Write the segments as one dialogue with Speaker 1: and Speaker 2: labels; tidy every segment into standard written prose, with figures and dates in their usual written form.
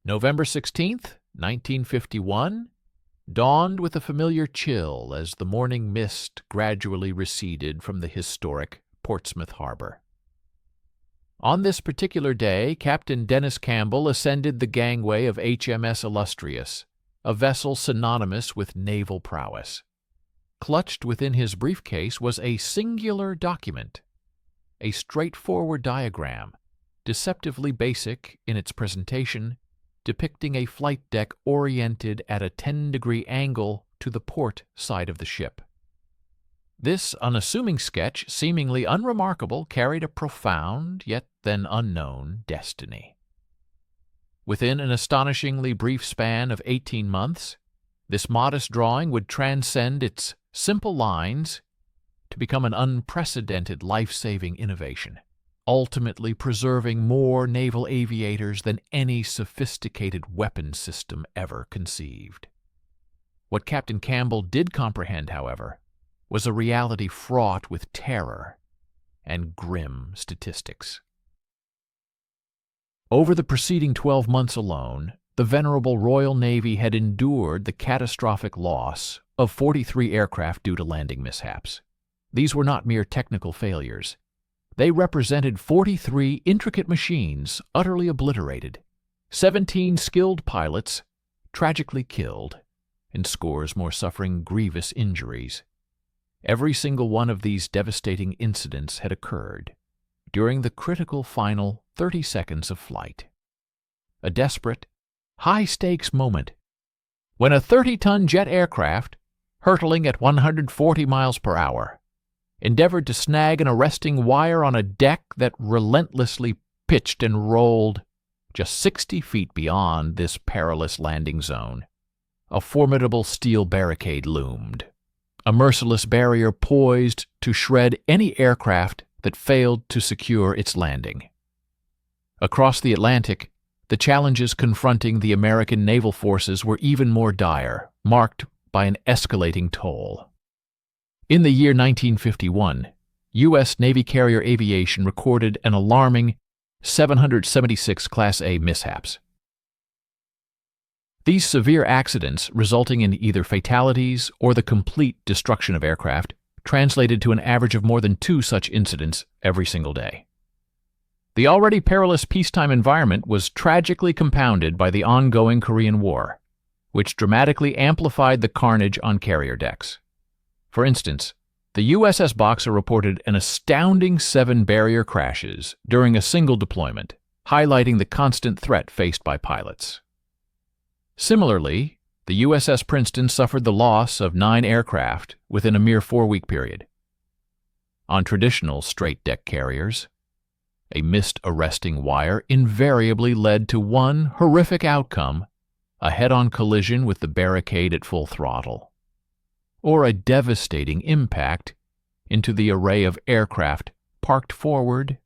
Speaker 1: November 16th, 1951, dawned with a familiar chill as the morning mist gradually receded from the historic Portsmouth harbor. On this particular day, Captain Dennis Campbell ascended the gangway of HMS Illustrious, a vessel synonymous with naval prowess. Clutched within his briefcase was a singular document, a straightforward diagram, deceptively basic in its presentation, depicting a flight deck oriented at a 10-degree angle to the port side of the ship. This unassuming sketch, seemingly unremarkable, carried a profound, yet then unknown, destiny. Within an astonishingly brief span of 18 months, this modest drawing would transcend its simple lines to become an unprecedented life-saving innovation, ultimately preserving more naval aviators than any sophisticated weapon system ever conceived. What Captain Campbell did comprehend, however, was a reality fraught with terror and grim statistics. Over the preceding 12 months alone, the venerable Royal Navy had endured the catastrophic loss of 43 aircraft due to landing mishaps. These were not mere technical failures. They represented 43 intricate machines utterly obliterated, 17 skilled pilots tragically killed, and scores more suffering grievous injuries. Every single one of these devastating incidents had occurred during the critical final 30 seconds of flight. A desperate, high-stakes moment when a 30-ton jet aircraft, hurtling at 140 miles per hour, endeavored to snag an arresting wire on a deck that relentlessly pitched and rolled just 60 feet beyond this perilous landing zone. A formidable steel barricade loomed, a merciless barrier poised to shred any aircraft that failed to secure its landing. Across the Atlantic, the challenges confronting the American naval forces were even more dire, marked by an escalating toll. In the year 1951, U.S. Navy carrier aviation recorded an alarming 776 Class A mishaps. These severe accidents, resulting in either fatalities or the complete destruction of aircraft, translated to an average of more than 2 such incidents every single day. The already perilous peacetime environment was tragically compounded by the ongoing Korean War, which dramatically amplified the carnage on carrier decks. For instance, the USS Boxer reported an astounding 7 barrier crashes during a single deployment, highlighting the constant threat faced by pilots. Similarly, the USS Princeton suffered the loss of 9 aircraft within a mere 4-week period. On traditional straight-deck carriers, a missed arresting wire invariably led to one horrific outcome: a head-on collision with the barricade at full throttle, or a devastating impact into the array of aircraft parked forward,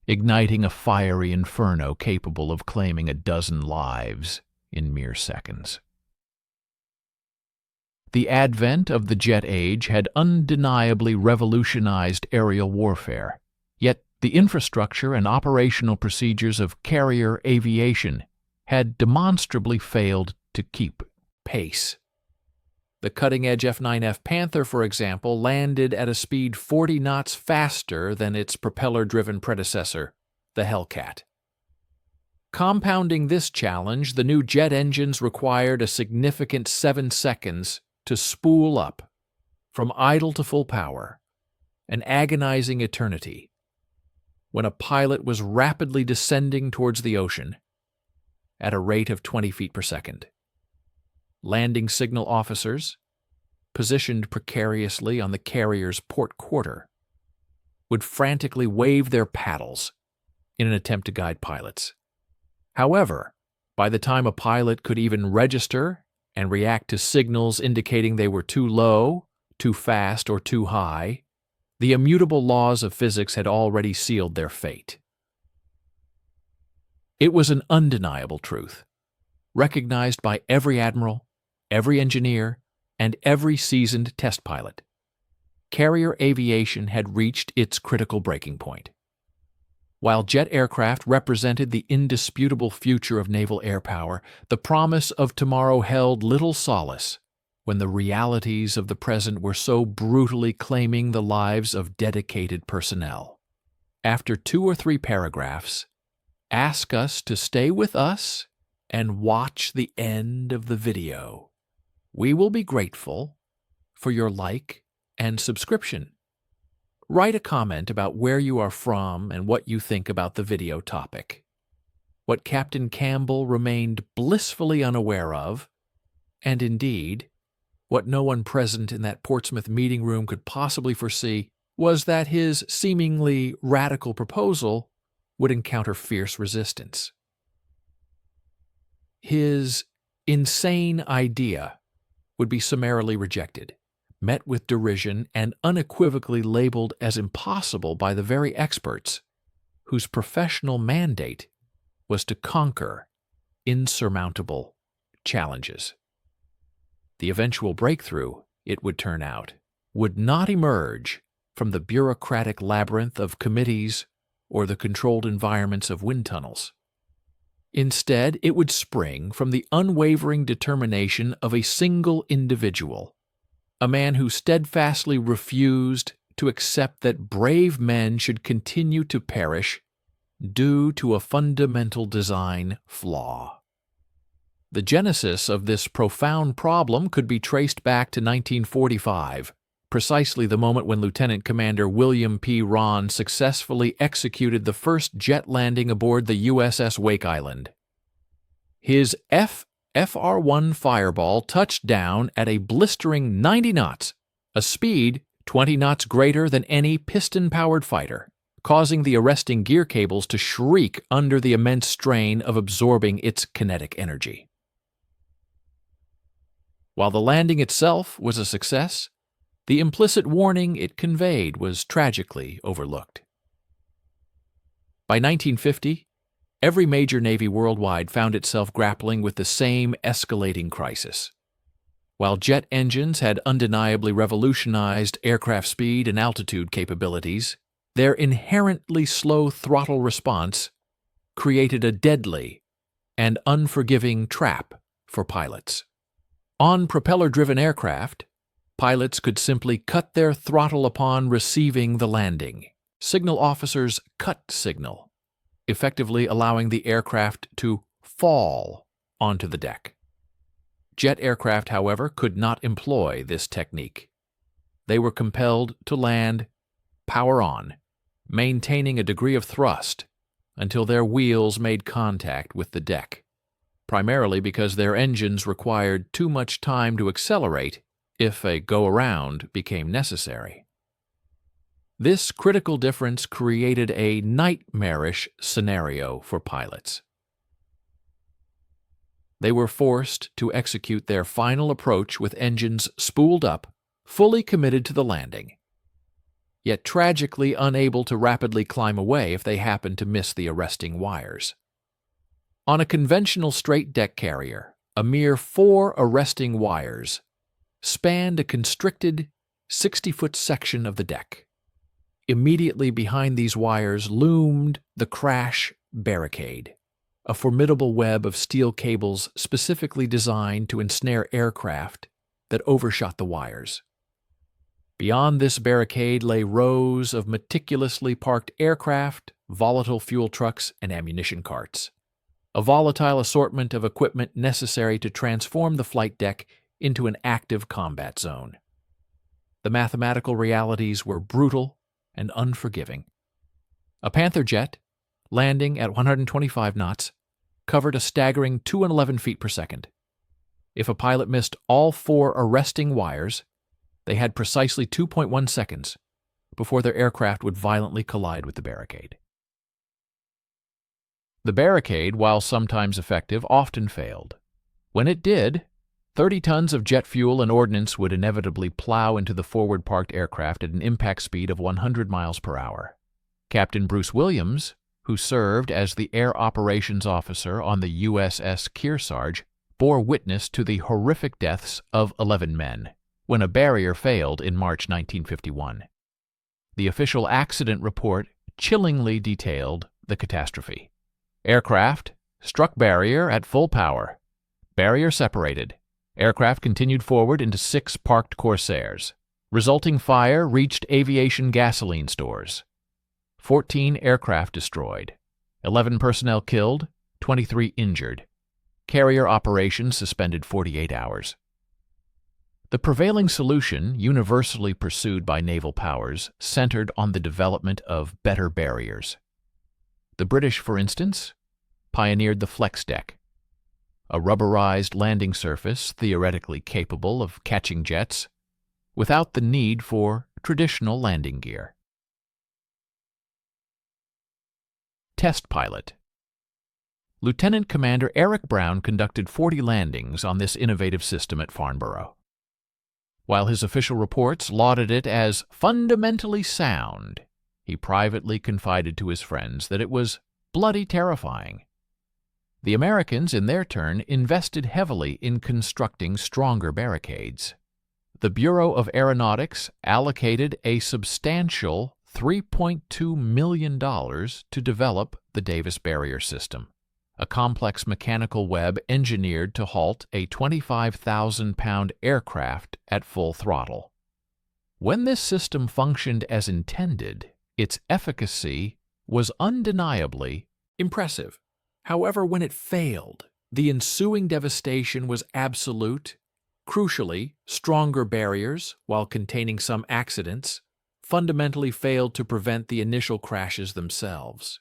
Speaker 1: igniting a fiery inferno capable of claiming a dozen lives in mere seconds. The advent of the jet age had undeniably revolutionized aerial warfare, yet the infrastructure and operational procedures of carrier aviation had demonstrably failed to keep pace. The cutting-edge F-9F Panther, for example, landed at a speed 40 knots faster than its propeller-driven predecessor, the Hellcat. Compounding this challenge, the new jet engines required a significant 7 seconds to spool up from idle to full power, an agonizing eternity, when a pilot was rapidly descending towards the ocean at a rate of 20 feet per second. Landing signal officers, positioned precariously on the carrier's port quarter, would frantically wave their paddles in an attempt to guide pilots. However, by the time a pilot could even register and react to signals indicating they were too low, too fast, or too high, the immutable laws of physics had already sealed their fate. It was an undeniable truth, recognized by every admiral, every engineer, and every seasoned test pilot. Carrier aviation had reached its critical breaking point. While jet aircraft represented the indisputable future of naval air power, the promise of tomorrow held little solace when the realities of the present were so brutally claiming the lives of dedicated personnel. After 2 or 3 paragraphs, ask us to stay with us and watch the end of the video. We will be grateful for your like and subscription. Write a comment about where you are from and what you think about the video topic. What Captain Campbell remained blissfully unaware of, and indeed, what no one present in that Portsmouth meeting room could possibly foresee, was that his seemingly radical proposal would encounter fierce resistance. His insane idea would be summarily rejected, met with derision, and unequivocally labeled as impossible by the very experts whose professional mandate was to conquer insurmountable challenges. The eventual breakthrough, it would turn out, would not emerge from the bureaucratic labyrinth of committees or the controlled environments of wind tunnels. Instead, it would spring from the unwavering determination of a single individual, a man who steadfastly refused to accept that brave men should continue to perish due to a fundamental design flaw. The genesis of this profound problem could be traced back to 1945, precisely the moment when Lieutenant Commander William P. Rahn successfully executed the first jet landing aboard the USS Wake Island. His FR-1 Fireball touched down at a blistering 90 knots, a speed 20 knots greater than any piston-powered fighter, causing the arresting gear cables to shriek under the immense strain of absorbing its kinetic energy. While the landing itself was a success, the implicit warning it conveyed was tragically overlooked. By 1950, every major navy worldwide found itself grappling with the same escalating crisis. While jet engines had undeniably revolutionized aircraft speed and altitude capabilities, their inherently slow throttle response created a deadly and unforgiving trap for pilots. On propeller-driven aircraft, pilots could simply cut their throttle upon receiving the landing, signal officer's cut signal, effectively allowing the aircraft to fall onto the deck. Jet aircraft, however, could not employ this technique. They were compelled to land power on, maintaining a degree of thrust until their wheels made contact with the deck, primarily because their engines required too much time to accelerate if a go-around became necessary. This critical difference created a nightmarish scenario for pilots. They were forced to execute their final approach with engines spooled up, fully committed to the landing, yet tragically unable to rapidly climb away if they happened to miss the arresting wires. On a conventional straight-deck carrier, a mere 4 arresting wires spanned a constricted 60-foot section of the deck. Immediately behind these wires loomed the crash barricade, a formidable web of steel cables specifically designed to ensnare aircraft that overshot the wires. Beyond this barricade lay rows of meticulously parked aircraft, volatile fuel trucks, and ammunition carts, a volatile assortment of equipment necessary to transform the flight deck into an active combat zone. The mathematical realities were brutal and unforgiving. A Panther jet, landing at 125 knots, covered a staggering 211 feet per second. If a pilot missed all 4 arresting wires, they had precisely 2.1 seconds before their aircraft would violently collide with the barricade. The barricade, while sometimes effective, often failed. When it did, 30 tons of jet fuel and ordnance would inevitably plow into the forward-parked aircraft at an impact speed of 100 miles per hour. Captain Bruce Williams, who served as the air operations officer on the USS Kearsarge, bore witness to the horrific deaths of 11 men when a barrier failed in March 1951. The official accident report chillingly detailed the catastrophe. Aircraft struck barrier at full power. Barrier separated. Aircraft continued forward into 6 parked Corsairs. Resulting fire reached aviation gasoline stores. 14 aircraft destroyed. 11 personnel killed, 23 injured. Carrier operations suspended 48 hours. The prevailing solution, universally pursued by naval powers, centered on the development of better barriers. The British, for instance, pioneered the flex deck, a rubberized landing surface theoretically capable of catching jets without the need for traditional landing gear. Test pilot. Lieutenant Commander Eric Brown conducted 40 landings on this innovative system at Farnborough. While his official reports lauded it as fundamentally sound, he privately confided to his friends that it was bloody terrifying. The Americans, in their turn, invested heavily in constructing stronger barricades. The Bureau of Aeronautics allocated a substantial $3.2 million to develop the Davis barrier system, a complex mechanical web engineered to halt a 25,000-pound aircraft at full throttle. When this system functioned as intended, its efficacy was undeniably impressive. However, when it failed, the ensuing devastation was absolute. Crucially, stronger barriers, while containing some accidents, fundamentally failed to prevent the initial crashes themselves.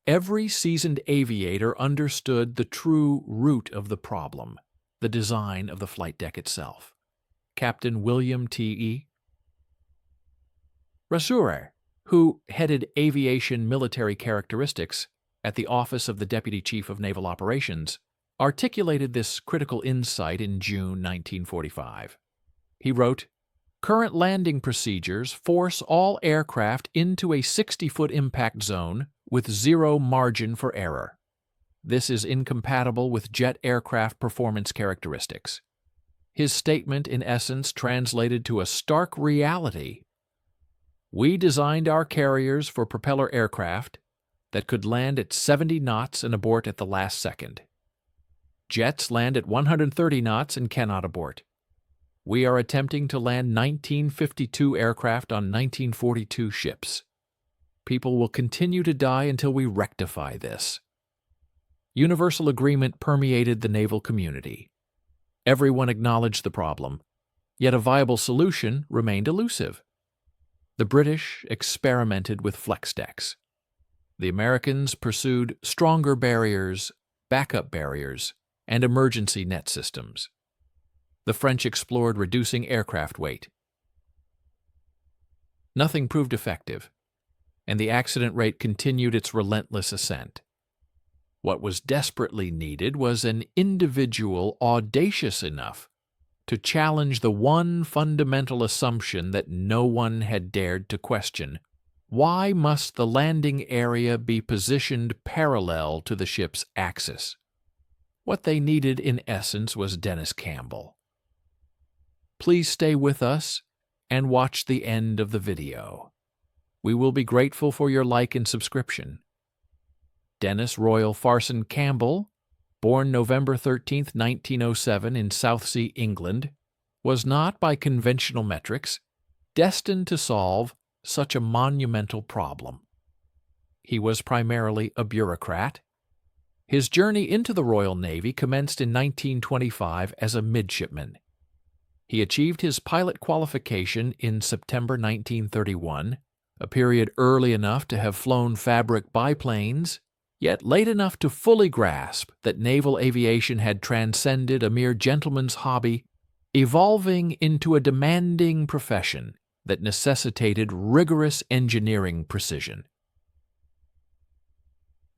Speaker 1: Every seasoned aviator understood the true root of the problem, the design of the flight deck itself. Captain William T.E. Rasure, who headed aviation military characteristics at the Office of the Deputy Chief of Naval Operations, articulated this critical insight in June 1945. He wrote, "Current landing procedures force all aircraft into a 60-foot impact zone with zero margin for error. This is incompatible with jet aircraft performance characteristics." His statement, in essence, translated to a stark reality. We designed our carriers for propeller aircraft that could land at 70 knots and abort at the last second. Jets land at 130 knots and cannot abort. We are attempting to land 1952 aircraft on 1942 ships. People will continue to die until we rectify this. Universal agreement permeated the naval community. Everyone acknowledged the problem, yet a viable solution remained elusive. The British experimented with flex decks. The Americans pursued stronger barriers, backup barriers, and emergency net systems. The French explored reducing aircraft weight. Nothing proved effective, and the accident rate continued its relentless ascent. What was desperately needed was an individual audacious enough to challenge the one fundamental assumption that no one had dared to question. Why must the landing area be positioned parallel to the ship's axis? What they needed, in essence, was Dennis Campbell. Please stay with us and watch the end of the video. We will be grateful for your like and subscription. Dennis Royal Farson Campbell, born November 13, 1907 in Southsea, England, was not, by conventional metrics, destined to solve such a monumental problem. He was primarily a bureaucrat. His journey into the Royal Navy commenced in 1925 as a midshipman. He achieved his pilot qualification in September 1931, a period early enough to have flown fabric biplanes, yet late enough to fully grasp that naval aviation had transcended a mere gentleman's hobby, evolving into a demanding profession that necessitated rigorous engineering precision.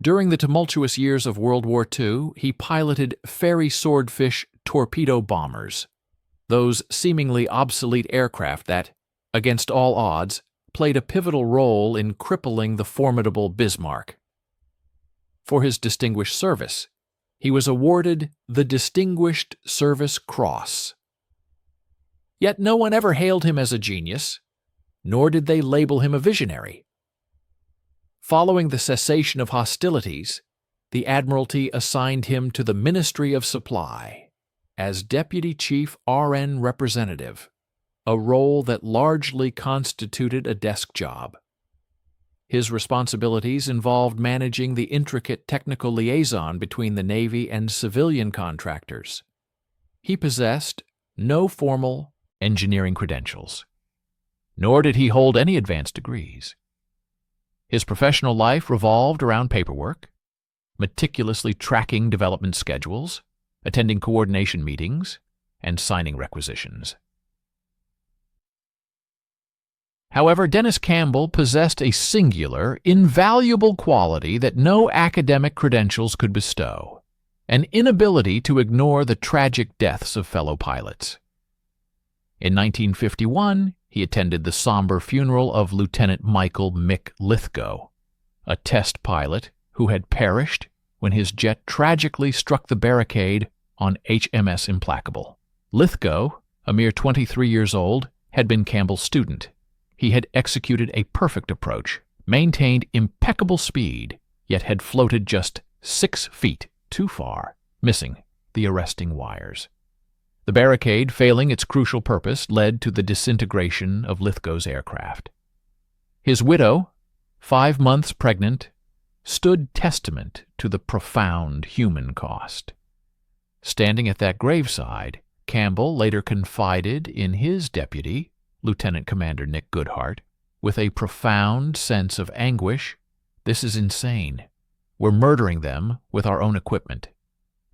Speaker 1: During the tumultuous years of World War II, he piloted Fairey Swordfish torpedo bombers, those seemingly obsolete aircraft that, against all odds, played a pivotal role in crippling the formidable Bismarck. For his distinguished service, he was awarded the Distinguished Service Cross. Yet no one ever hailed him as a genius, nor did they label him a visionary. Following the cessation of hostilities, the Admiralty assigned him to the Ministry of Supply as Deputy Chief RN Representative, a role that largely constituted a desk job. His responsibilities involved managing the intricate technical liaison between the Navy and civilian contractors. He possessed no formal engineering credentials, nor did he hold any advanced degrees. His professional life revolved around paperwork, meticulously tracking development schedules, attending coordination meetings, and signing requisitions. However, Dennis Campbell possessed a singular, invaluable quality that no academic credentials could bestow: an inability to ignore the tragic deaths of fellow pilots. In 1951, he attended the somber funeral of Lieutenant Michael Mick Lithgow, a test pilot who had perished when his jet tragically struck the barricade on HMS Implacable. Lithgow, a mere 23 years old, had been Campbell's student. He had executed a perfect approach, maintained impeccable speed, yet had floated just 6 feet too far, missing the arresting wires. The barricade, failing its crucial purpose, led to the disintegration of Lithgow's aircraft. His widow, 5 months pregnant, stood testament to the profound human cost. Standing at that graveside, Campbell later confided in his deputy, Lieutenant Commander Nick Goodhart, with a profound sense of anguish, "This is insane. We're murdering them with our own equipment.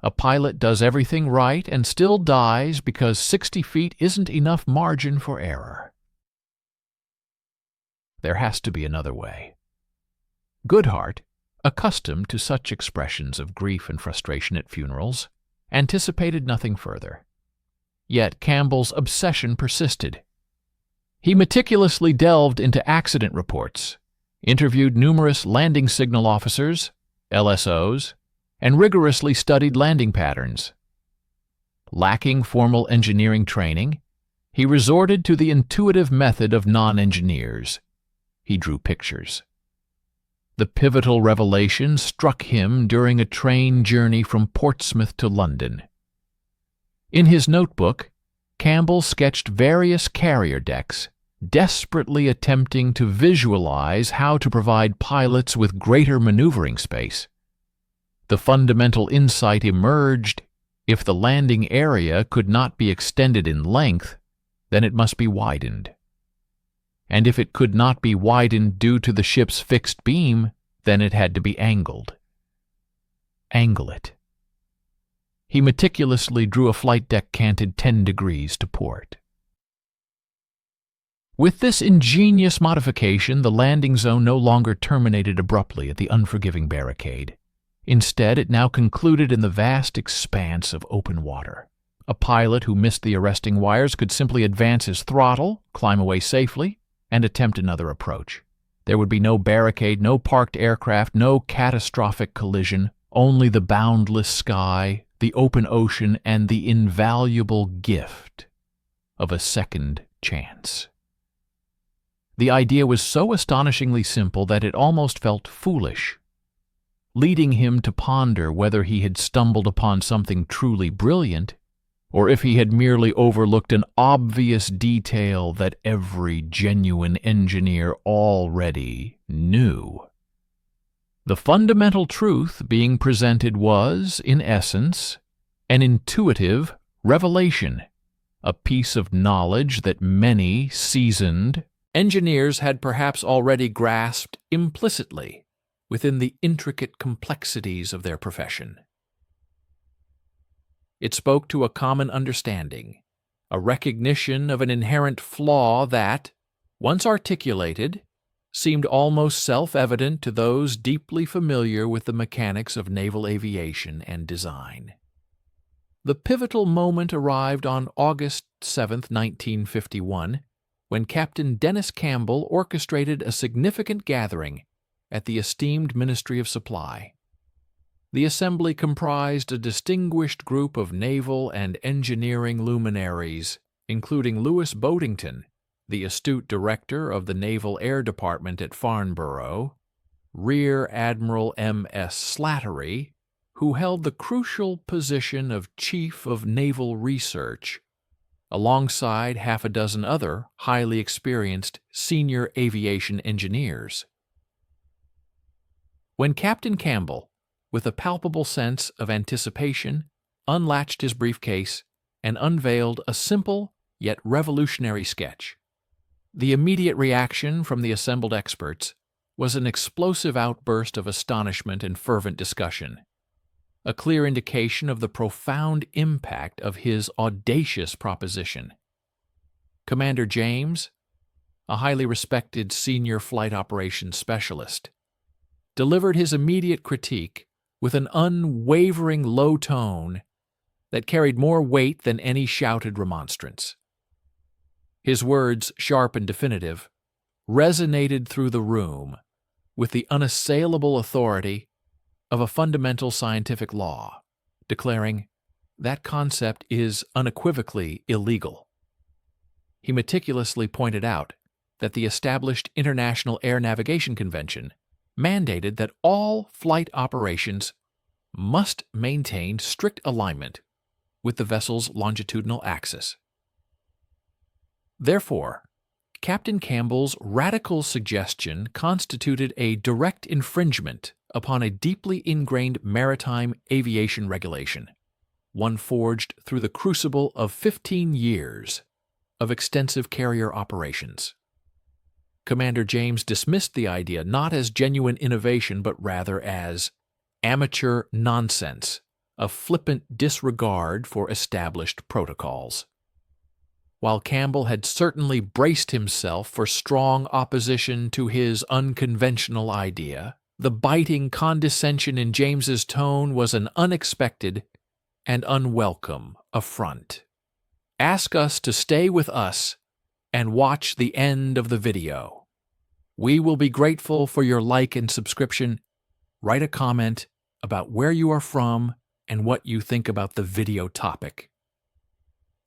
Speaker 1: A pilot does everything right and still dies because 60 feet isn't enough margin for error. There has to be another way." Goodhart, accustomed to such expressions of grief and frustration at funerals, anticipated nothing further. Yet Campbell's obsession persisted. He meticulously delved into accident reports, interviewed numerous landing signal officers, LSOs, and rigorously studied landing patterns. Lacking formal engineering training, he resorted to the intuitive method of non-engineers. He drew pictures. The pivotal revelation struck him during a train journey from Portsmouth to London. In his notebook, Campbell sketched various carrier decks, desperately attempting to visualize how to provide pilots with greater maneuvering space. The fundamental insight emerged: if the landing area could not be extended in length, then it must be widened. And if it could not be widened due to the ship's fixed beam, then it had to be angled. Angle it. He meticulously drew a flight deck canted 10 degrees to port. With this ingenious modification, the landing zone no longer terminated abruptly at the unforgiving barricade. Instead, it now concluded in the vast expanse of open water. A pilot who missed the arresting wires could simply advance his throttle, climb away safely, and attempt another approach. There would be no barricade, no parked aircraft, no catastrophic collision, only the boundless sky, the open ocean, and the invaluable gift of a second chance. The idea was so astonishingly simple that it almost felt foolish, leading him to ponder whether he had stumbled upon something truly brilliant, or if he had merely overlooked an obvious detail that every genuine engineer already knew. The fundamental truth being presented was, in essence, an intuitive revelation, a piece of knowledge that many seasoned engineers had perhaps already grasped implicitly within the intricate complexities of their profession. It spoke to a common understanding, a recognition of an inherent flaw that, once articulated, seemed almost self-evident to those deeply familiar with the mechanics of naval aviation and design. The pivotal moment arrived on August 7, 1951, when Captain Dennis Campbell orchestrated a significant gathering at the esteemed Ministry of Supply. The assembly comprised a distinguished group of naval and engineering luminaries, including Louis Boatington, the astute director of the Naval Air Department at Farnborough, Rear Admiral M.S. Slattery, who held the crucial position of Chief of Naval Research, alongside half a dozen other highly experienced senior aviation engineers. When Captain Campbell, with a palpable sense of anticipation, unlatched his briefcase and unveiled a simple yet revolutionary sketch, the immediate reaction from the assembled experts was an explosive outburst of astonishment and fervent discussion, a clear indication of the profound impact of his audacious proposition. Commander James, a highly respected senior flight operations specialist, delivered his immediate critique with an unwavering low tone that carried more weight than any shouted remonstrance. His words, sharp and definitive, resonated through the room with the unassailable authority of a fundamental scientific law, declaring that concept is unequivocally illegal. He meticulously pointed out that the established International Air Navigation Convention mandated that all flight operations must maintain strict alignment with the vessel's longitudinal axis. Therefore, Captain Campbell's radical suggestion constituted a direct infringement upon a deeply ingrained maritime aviation regulation, one forged through the crucible of 15 years of extensive carrier operations. Commander James dismissed the idea not as genuine innovation but rather as amateur nonsense, a flippant disregard for established protocols. While Campbell had certainly braced himself for strong opposition to his unconventional idea, the biting condescension in James's tone was an unexpected and unwelcome affront. Ask us to stay with us and watch the end of the video. We will be grateful for your like and subscription. Write a comment about where you are from and what you think about the video topic.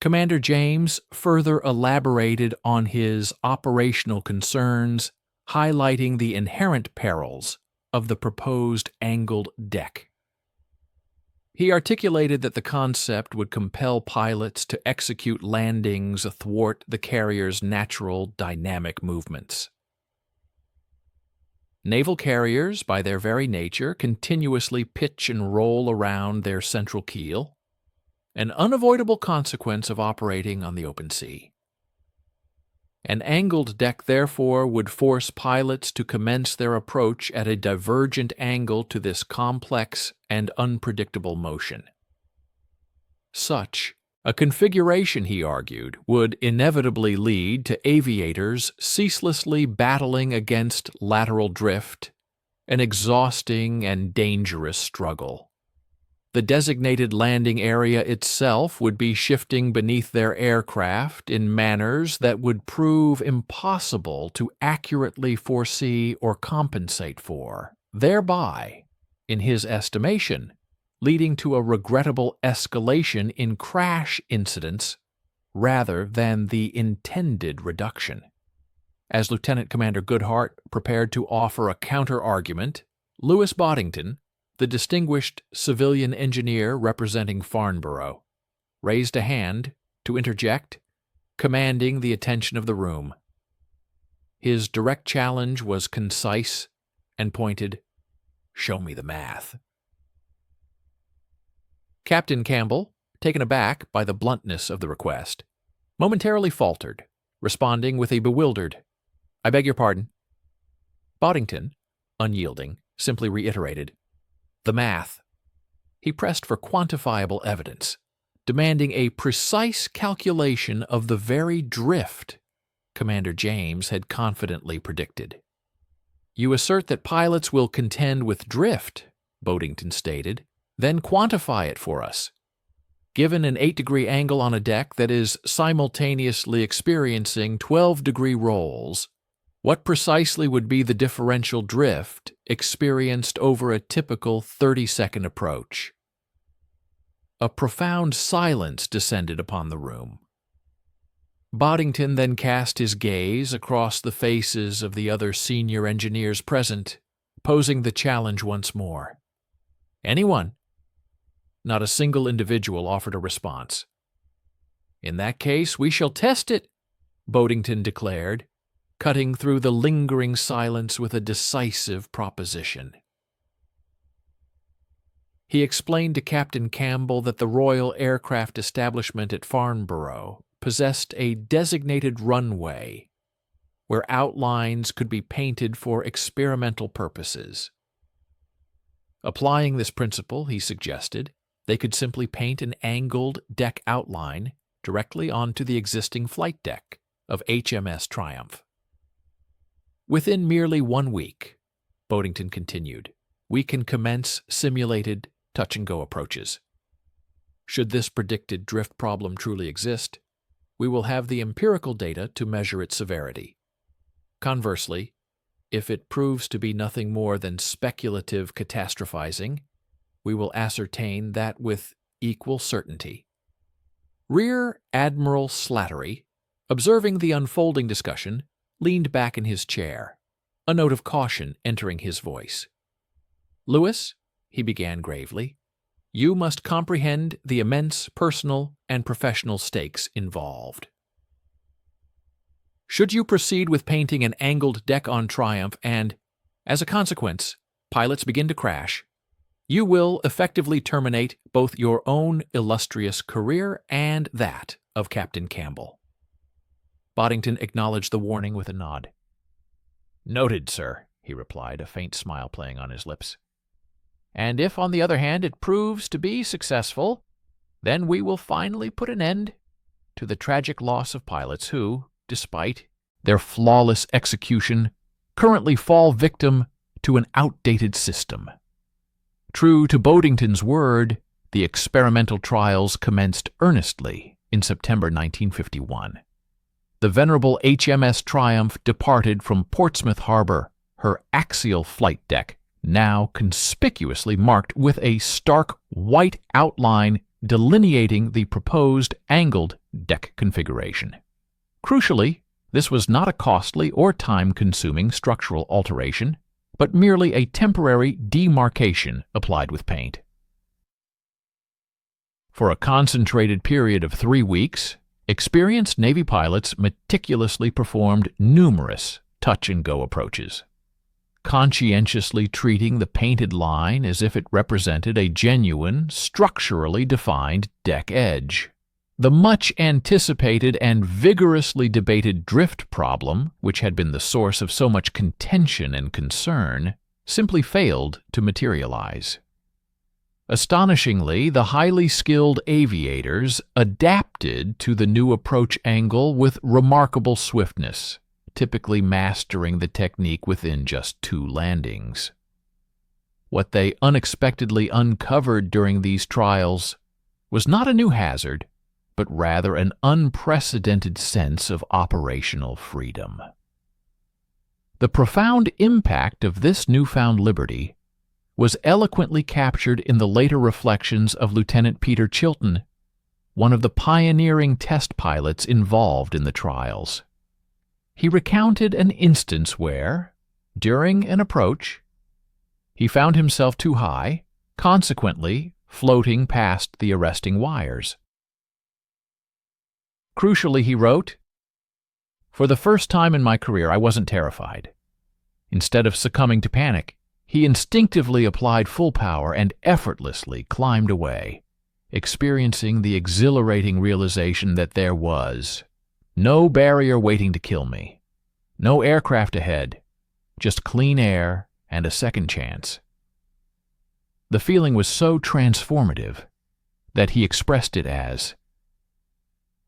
Speaker 1: Commander James further elaborated on his operational concerns, highlighting the inherent perils of the proposed angled deck. He articulated that the concept would compel pilots to execute landings athwart the carrier's natural dynamic movements. Naval carriers, by their very nature, continuously pitch and roll around their central keel, an unavoidable consequence of operating on the open sea. An angled deck, therefore, would force pilots to commence their approach at a divergent angle to this complex and unpredictable motion. Such a configuration, he argued, would inevitably lead to aviators ceaselessly battling against lateral drift, an exhausting and dangerous struggle. The designated landing area itself would be shifting beneath their aircraft in manners that would prove impossible to accurately foresee or compensate for, thereby, in his estimation, leading to a regrettable escalation in crash incidents rather than the intended reduction. As Lieutenant Commander Goodhart prepared to offer a counter-argument, Louis Boddington, the distinguished civilian engineer representing Farnborough, raised a hand to interject, commanding the attention of the room. His direct challenge was concise and pointed, "Show me the math." Captain Campbell, taken aback by the bluntness of the request, momentarily faltered, responding with a bewildered, "I beg your pardon." Boddington, unyielding, simply reiterated, "The math." He pressed for quantifiable evidence, demanding a precise calculation of the very drift Commander James had confidently predicted. "You assert that pilots will contend with drift," Boddington stated, "then quantify it for us. Given an 8-degree angle on a deck that is simultaneously experiencing 12-degree rolls, what precisely would be the differential drift experienced over a typical 30-second approach?" A profound silence descended upon the room. Boddington then cast his gaze across the faces of the other senior engineers present, posing the challenge once more. Anyone? Not a single individual offered a response. In that case, we shall test it, Boddington declared, cutting through the lingering silence with a decisive proposition. He explained to Captain Campbell that the Royal Aircraft Establishment at Farnborough possessed a designated runway where outlines could be painted for experimental purposes. Applying this principle, he suggested, they could simply paint an angled deck outline directly onto the existing flight deck of HMS Triumph. Within merely 1 week, Boddington continued, we can commence simulated touch-and-go approaches. Should this predicted drift problem truly exist, we will have the empirical data to measure its severity. Conversely, if it proves to be nothing more than speculative catastrophizing, we will ascertain that with equal certainty. Rear Admiral Slattery, observing the unfolding discussion, leaned back in his chair, a note of caution entering his voice. Lewis, he began gravely, you must comprehend the immense personal and professional stakes involved. Should you proceed with painting an angled deck on Triumph and, as a consequence, pilots begin to crash, you will effectively terminate both your own illustrious career and that of Captain Campbell. Boddington acknowledged the warning with a nod. Noted, sir, he replied, a faint smile playing on his lips. And if, on the other hand, it proves to be successful, then we will finally put an end to the tragic loss of pilots who, despite their flawless execution, currently fall victim to an outdated system. True to Boddington's word, the experimental trials commenced earnestly in September 1951. The venerable HMS Triumph departed from Portsmouth Harbor, her axial flight deck now conspicuously marked with a stark white outline delineating the proposed angled deck configuration. Crucially, this was not a costly or time-consuming structural alteration, but merely a temporary demarcation applied with paint. For a concentrated period of 3 weeks, experienced Navy pilots meticulously performed numerous touch-and-go approaches, conscientiously treating the painted line as if it represented a genuine, structurally defined deck edge. The much-anticipated and vigorously debated drift problem, which had been the source of so much contention and concern, simply failed to materialize. Astonishingly, the highly skilled aviators adapted to the new approach angle with remarkable swiftness, typically mastering the technique within just 2 landings. What they unexpectedly uncovered during these trials was not a new hazard, but rather an unprecedented sense of operational freedom. The profound impact of this newfound liberty was eloquently captured in the later reflections of Lieutenant Peter Chilton, one of the pioneering test pilots involved in the trials. He recounted an instance where, during an approach, he found himself too high, consequently floating past the arresting wires. Crucially, he wrote, "For the first time in my career, I wasn't terrified. Instead of succumbing to panic, he instinctively applied full power and effortlessly climbed away, experiencing the exhilarating realization that there was no barrier waiting to kill me, no aircraft ahead, just clean air and a second chance." The feeling was so transformative that he expressed it as,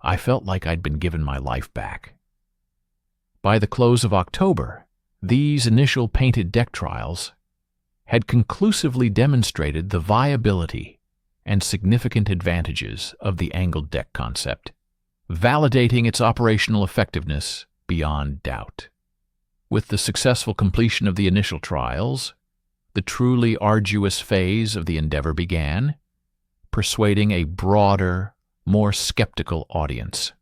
Speaker 1: "I felt like I'd been given my life back." By the close of October, these initial painted deck trials had conclusively demonstrated the viability and significant advantages of the angled deck concept, validating its operational effectiveness beyond doubt. With the successful completion of the initial trials, the truly arduous phase of the endeavor began, persuading a broader, more skeptical audience.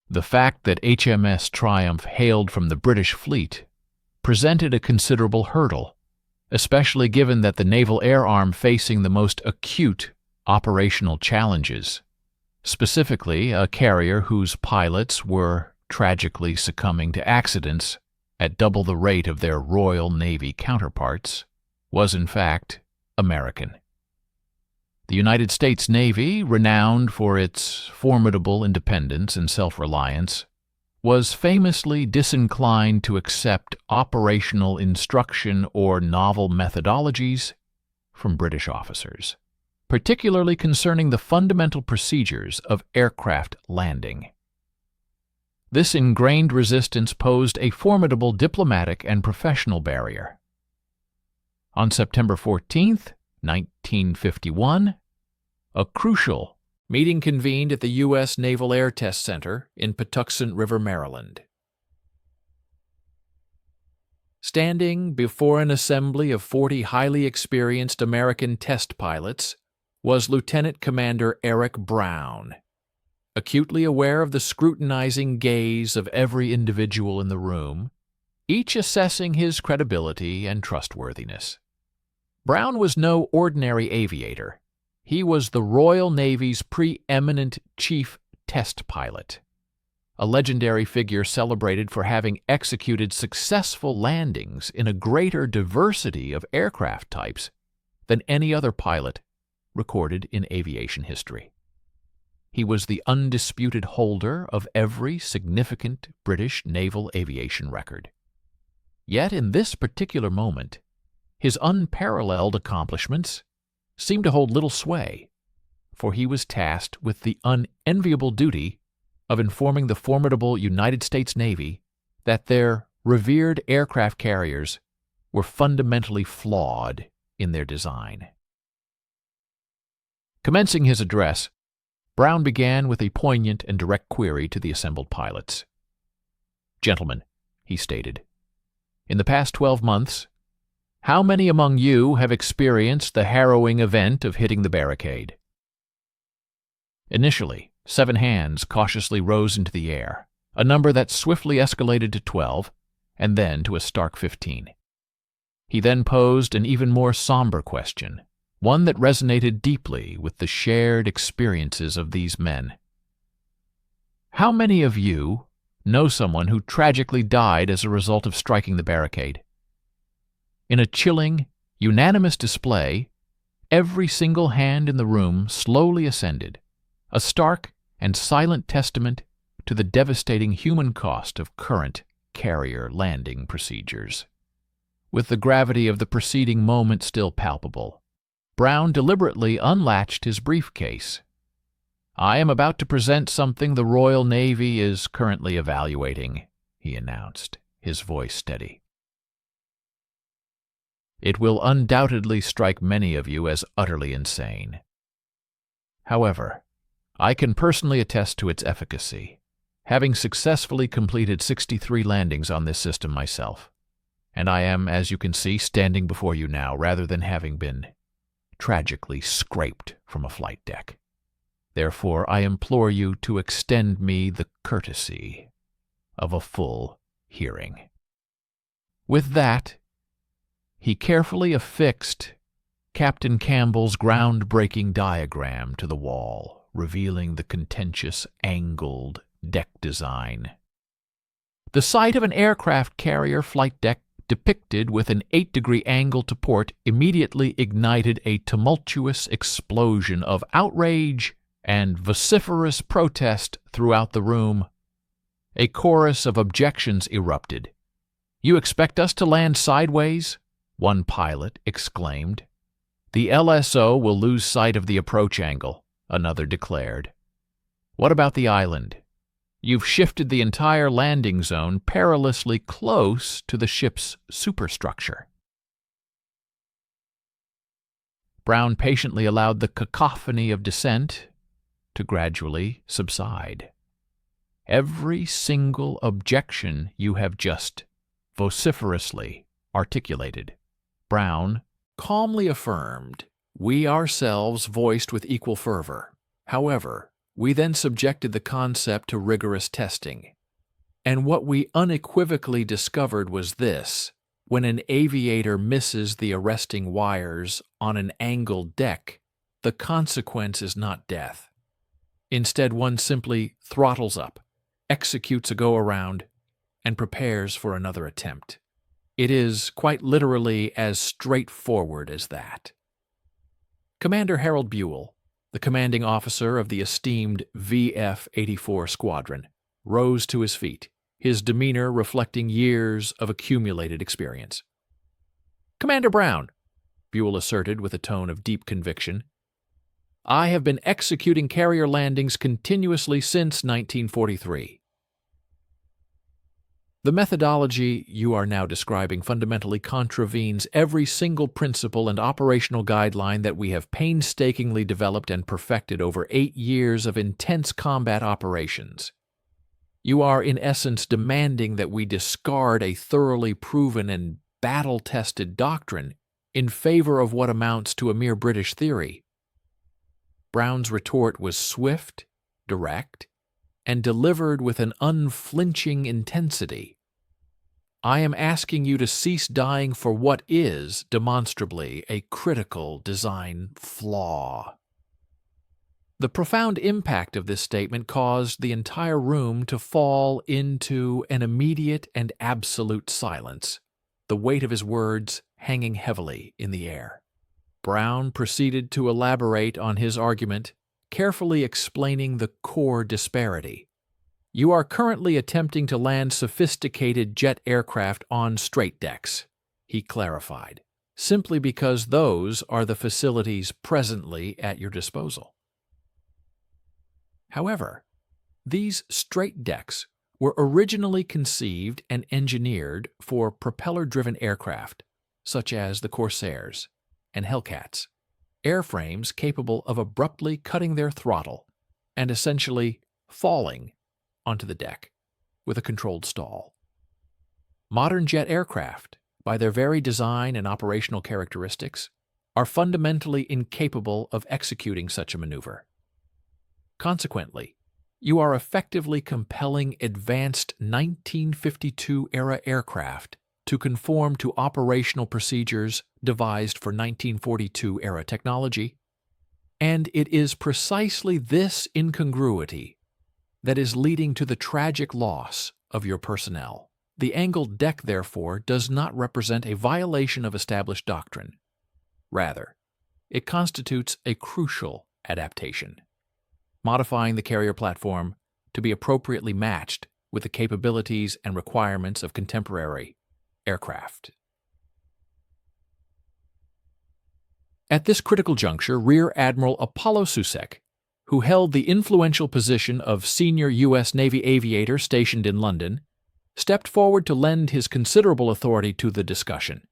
Speaker 1: The fact that HMS Triumph hailed from the British fleet presented a considerable hurdle, especially given that the naval air arm facing the most acute operational challenges, specifically a carrier whose pilots were tragically succumbing to accidents at double the rate of their Royal Navy counterparts, was in fact American. The United States Navy, renowned for its formidable independence and self-reliance, was famously disinclined to accept operational instruction or novel methodologies from British officers, particularly concerning the fundamental procedures of aircraft landing. This ingrained resistance posed a formidable diplomatic and professional barrier. On September 14, 1951, a crucial meeting convened at the U.S. Naval Air Test Center in Patuxent River, Maryland. Standing before an assembly of 40 highly experienced American test pilots was Lieutenant Commander Eric Brown, acutely aware of the scrutinizing gaze of every individual in the room, each assessing his credibility and trustworthiness. Brown was no ordinary aviator. He was the Royal Navy's preeminent chief test pilot, a legendary figure celebrated for having executed successful landings in a greater diversity of aircraft types than any other pilot recorded in aviation history. He was the undisputed holder of every significant British naval aviation record. Yet in this particular moment, his unparalleled accomplishments seemed to hold little sway, for he was tasked with the unenviable duty of informing the formidable United States Navy that their revered aircraft carriers were fundamentally flawed in their design. Commencing his address, Brown began with a poignant and direct query to the assembled pilots. "Gentlemen," he stated, "in the past 12 months, how many among you have experienced the harrowing event of hitting the barricade?" Initially, 7 hands cautiously rose into the air, a number that swiftly escalated to 12, and then to a stark 15. He then posed an even more somber question, one that resonated deeply with the shared experiences of these men. "How many of you know someone who tragically died as a result of striking the barricade?" In a chilling, unanimous display, every single hand in the room slowly ascended, a stark and silent testament to the devastating human cost of current carrier landing procedures. With the gravity of the preceding moment still palpable, Brown deliberately unlatched his briefcase. "I am about to present something the Royal Navy is currently evaluating," he announced, his voice steady. "It will undoubtedly strike many of you as utterly insane. However, I can personally attest to its efficacy, having successfully completed 63 landings on this system myself, and I am, as you can see, standing before you now rather than having been tragically scraped from a flight deck. Therefore, I implore you to extend me the courtesy of a full hearing." With that, he carefully affixed Captain Campbell's groundbreaking diagram to the wall, revealing the contentious angled deck design. The sight of an aircraft carrier flight deck depicted with an 8-degree angle to port immediately ignited a tumultuous explosion of outrage and vociferous protest throughout the room. A chorus of objections erupted. "You expect us to land sideways?" one pilot exclaimed. "The LSO will lose sight of the approach angle," another declared. "What about the island? You've shifted the entire landing zone perilously close to the ship's superstructure." Brown patiently allowed the cacophony of dissent to gradually subside. "Every single objection you have just vociferously articulated," Brown calmly affirmed, "we ourselves voiced with equal fervor. However, we then subjected the concept to rigorous testing. And what we unequivocally discovered was this: when an aviator misses the arresting wires on an angled deck, the consequence is not death. Instead, one simply throttles up, executes a go-around, and prepares for another attempt. It is quite literally as straightforward as that. Commander Harold Buell, the commanding officer of the esteemed VF-84 Squadron, rose to his feet, his demeanor reflecting years of accumulated experience. "Commander Brown," Buell asserted with a tone of deep conviction, "I have been executing carrier landings continuously since 1943. The methodology you are now describing fundamentally contravenes every single principle and operational guideline that we have painstakingly developed and perfected over 8 years of intense combat operations. You are, in essence, demanding that we discard a thoroughly proven and battle-tested doctrine in favor of what amounts to a mere British theory." Brown's retort was swift, direct, and delivered with an unflinching intensity. "I am asking you to cease dying for what is, demonstrably, a critical design flaw." The profound impact of this statement caused the entire room to fall into an immediate and absolute silence, the weight of his words hanging heavily in the air. Brown proceeded to elaborate on his argument, carefully explaining the core disparity. "You are currently attempting to land sophisticated jet aircraft on straight decks," he clarified, "simply because those are the facilities presently at your disposal. However, these straight decks were originally conceived and engineered for propeller-driven aircraft, such as the Corsairs and Hellcats, airframes capable of abruptly cutting their throttle and essentially falling onto the deck with a controlled stall. Modern jet aircraft, by their very design and operational characteristics, are fundamentally incapable of executing such a maneuver. Consequently, you are effectively compelling advanced 1952-era aircraft to conform to operational procedures devised for 1942-era technology, and it is precisely this incongruity that is leading to the tragic loss of your personnel. The angled deck, therefore, does not represent a violation of established doctrine. Rather, it constitutes a crucial adaptation, modifying the carrier platform to be appropriately matched with the capabilities and requirements of contemporary aircraft. At this critical juncture, Rear Admiral Apollo Susek, who held the influential position of senior U.S. Navy aviator stationed in London, stepped forward to lend his considerable authority to the discussion.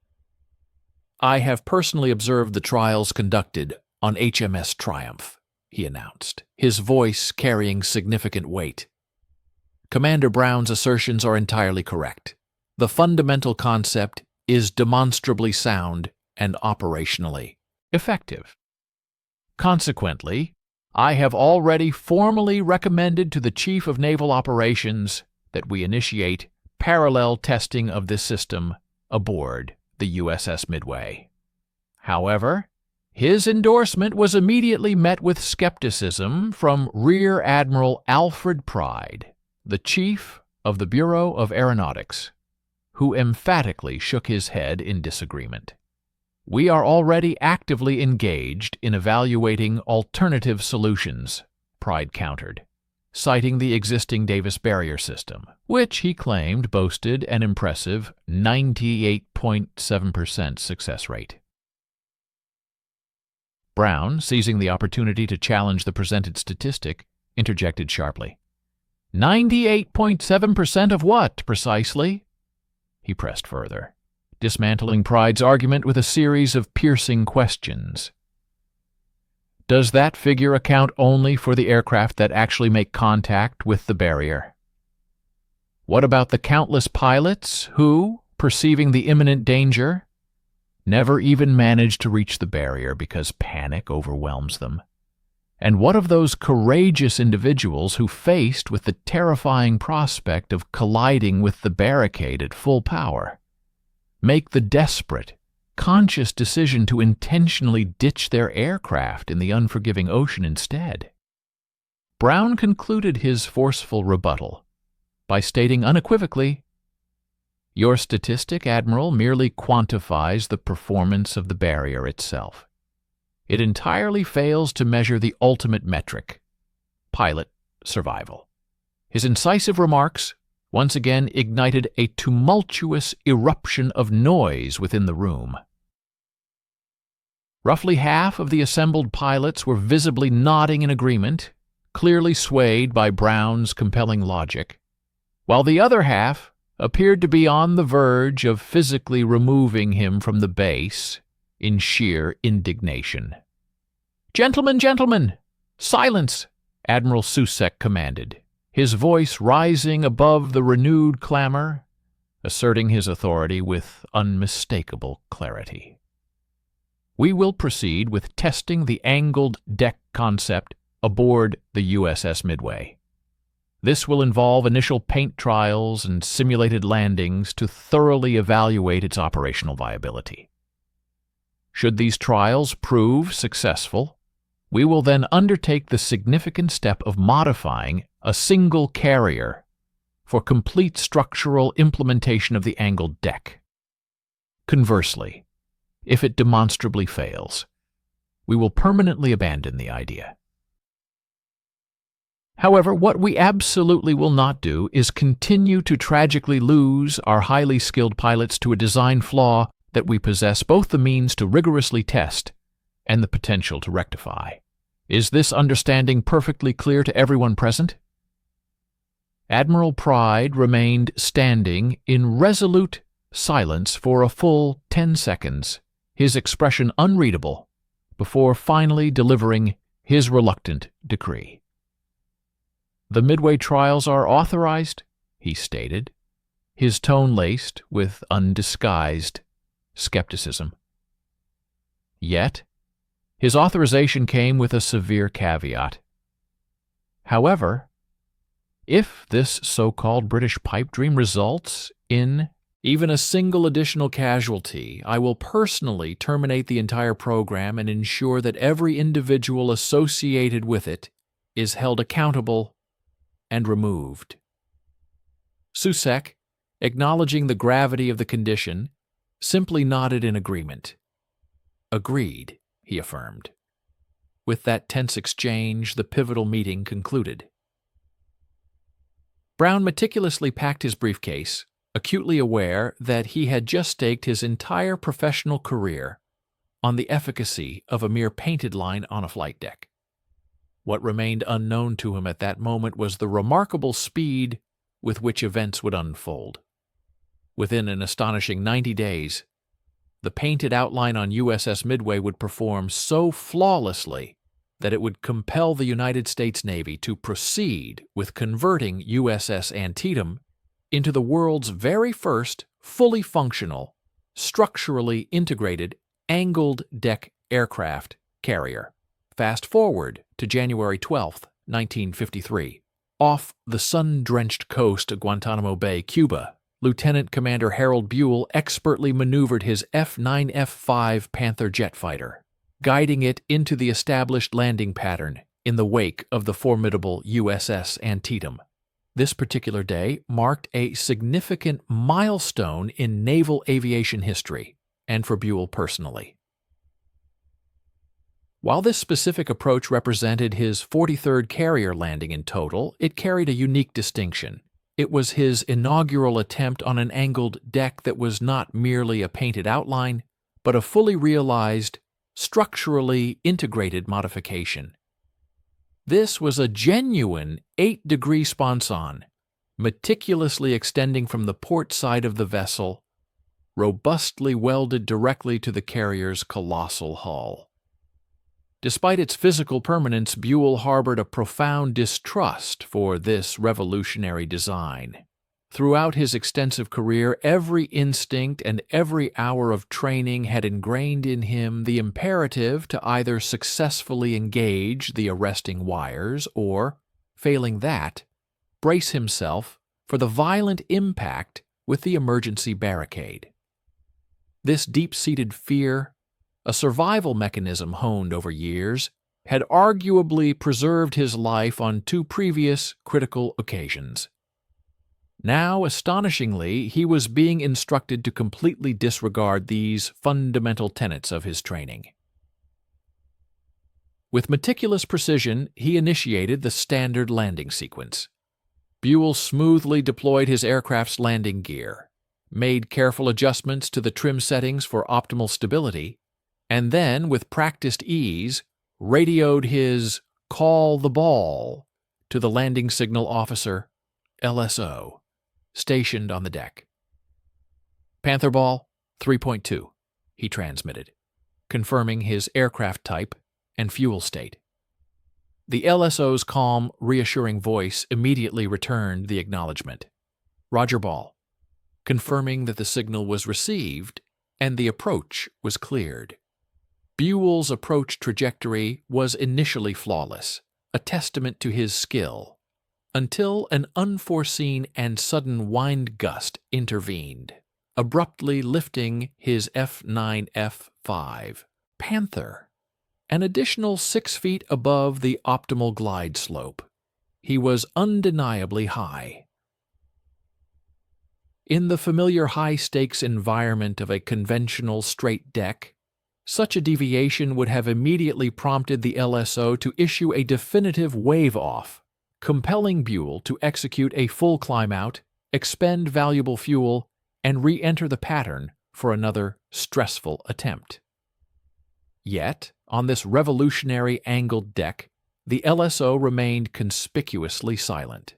Speaker 1: "I have personally observed the trials conducted on HMS Triumph," he announced, his voice carrying significant weight. "Commander Brown's assertions are entirely correct. The fundamental concept is demonstrably sound and operationally effective. Consequently, I have already formally recommended to the Chief of Naval Operations that we initiate parallel testing of this system aboard the USS Midway." However, his endorsement was immediately met with skepticism from Rear Admiral Alfred Pride, the Chief of the Bureau of Aeronautics, who emphatically shook his head in disagreement. "We are already actively engaged in evaluating alternative solutions," Pride countered, citing the existing Davis barrier system, which he claimed boasted an impressive 98.7% success rate. Brown, seizing the opportunity to challenge the presented statistic, interjected sharply. 98.7% of what, precisely?" He pressed further, dismantling Pride's argument with a series of piercing questions. "Does that figure account only for the aircraft that actually make contact with the barrier? What about the countless pilots who, perceiving the imminent danger, never even manage to reach the barrier because panic overwhelms them? And what of those courageous individuals who, faced with the terrifying prospect of colliding with the barricade at full power, make the desperate, conscious decision to intentionally ditch their aircraft in the unforgiving ocean instead? Brown concluded his forceful rebuttal by stating unequivocally, "Your statistic, Admiral, merely quantifies the performance of the barrier itself. It entirely fails to measure the ultimate metric, pilot survival." His incisive remarks once again ignited a tumultuous eruption of noise within the room. Roughly half of the assembled pilots were visibly nodding in agreement, clearly swayed by Brown's compelling logic, while the other half appeared to be on the verge of physically removing him from the base in sheer indignation. "Gentlemen, gentlemen! Silence!" Admiral Susek commanded, his voice rising above the renewed clamor, asserting his authority with unmistakable clarity. "We will proceed with testing the angled deck concept aboard the USS Midway. This will involve initial paint trials and simulated landings to thoroughly evaluate its operational viability. Should these trials prove successful, we will then undertake the significant step of modifying a single carrier for complete structural implementation of the angled deck. Conversely, if it demonstrably fails, we will permanently abandon the idea. However, what we absolutely will not do is continue to tragically lose our highly skilled pilots to a design flaw that we possess both the means to rigorously test and the potential to rectify. Is this understanding perfectly clear to everyone present?" Admiral Pride remained standing in resolute silence for a full 10 seconds, his expression unreadable, before finally delivering his reluctant decree. "The Midway trials are authorized," he stated, his tone laced with undisguised skepticism. Yet, his authorization came with a severe caveat. "However, if this so-called British pipe dream results in even a single additional casualty, I will personally terminate the entire program and ensure that every individual associated with it is held accountable and removed." Susek, acknowledging the gravity of the condition, simply nodded in agreement. "Agreed," he affirmed. With that tense exchange, the pivotal meeting concluded. Brown meticulously packed his briefcase, acutely aware that he had just staked his entire professional career on the efficacy of a mere painted line on a flight deck. What remained unknown to him at that moment was the remarkable speed with which events would unfold. Within an astonishing 90 days, the painted outline on USS Midway would perform so flawlessly that it would compel the United States Navy to proceed with converting USS Antietam into the world's very first fully functional, structurally integrated, angled deck aircraft carrier. Fast forward to January 12, 1953. Off the sun-drenched coast of Guantanamo Bay, Cuba, Lieutenant Commander Harold Buell expertly maneuvered his F-9 F-5 Panther jet fighter, guiding it into the established landing pattern in the wake of the formidable USS Antietam. This particular day marked a significant milestone in naval aviation history, and for Buell personally. While this specific approach represented his 43rd carrier landing in total, it carried a unique distinction. It was his inaugural attempt on an angled deck that was not merely a painted outline, but a fully realized, structurally integrated modification. This was a genuine 8-degree sponson, meticulously extending from the port side of the vessel, robustly welded directly to the carrier's colossal hull. Despite its physical permanence, Buell harbored a profound distrust for this revolutionary design. Throughout his extensive career, every instinct and every hour of training had ingrained in him the imperative to either successfully engage the arresting wires or, failing that, brace himself for the violent impact with the emergency barricade. This deep-seated fear, a survival mechanism honed over years, had arguably preserved his life on two previous critical occasions. Now, astonishingly, he was being instructed to completely disregard these fundamental tenets of his training. With meticulous precision, he initiated the standard landing sequence. Buell smoothly deployed his aircraft's landing gear, made careful adjustments to the trim settings for optimal stability, and then, with practiced ease, radioed his "call the ball" to the landing signal officer, LSO, stationed on the deck. "Panther ball, 3.2, he transmitted, confirming his aircraft type and fuel state. The LSO's calm, reassuring voice immediately returned the acknowledgement. "Roger ball," confirming that the signal was received and the approach was cleared. Buell's approach trajectory was initially flawless, a testament to his skill, until an unforeseen and sudden wind gust intervened, abruptly lifting his F9F5 Panther an additional 6 feet above the optimal glide slope. He was undeniably high. In the familiar high-stakes environment of a conventional straight deck, such a deviation would have immediately prompted the LSO to issue a definitive wave-off, compelling Buell to execute a full climb-out, expend valuable fuel, and re-enter the pattern for another stressful attempt. Yet, on this revolutionary angled deck, the LSO remained conspicuously silent.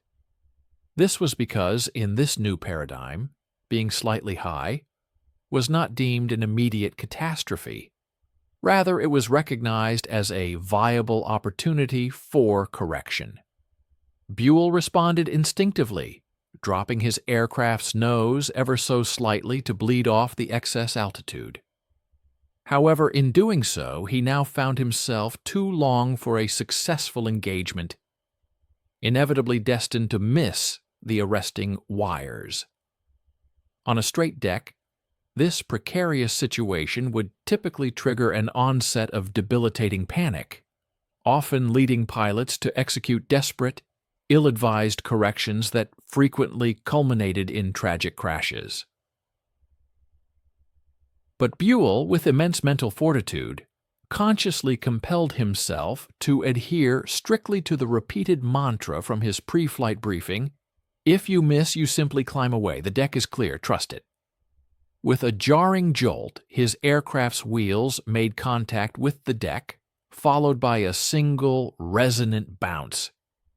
Speaker 1: This was because, in this new paradigm, being slightly high was not deemed an immediate catastrophe. Rather, it was recognized as a viable opportunity for correction. Buell responded instinctively, dropping his aircraft's nose ever so slightly to bleed off the excess altitude. However, in doing so, he now found himself too long for a successful engagement, inevitably destined to miss the arresting wires. On a straight deck, this precarious situation would typically trigger an onset of debilitating panic, often leading pilots to execute desperate, ill-advised corrections that frequently culminated in tragic crashes. But Buell, with immense mental fortitude, consciously compelled himself to adhere strictly to the repeated mantra from his pre-flight briefing: "If you miss, you simply climb away. The deck is clear. Trust it." With a jarring jolt, his aircraft's wheels made contact with the deck, followed by a single, resonant bounce.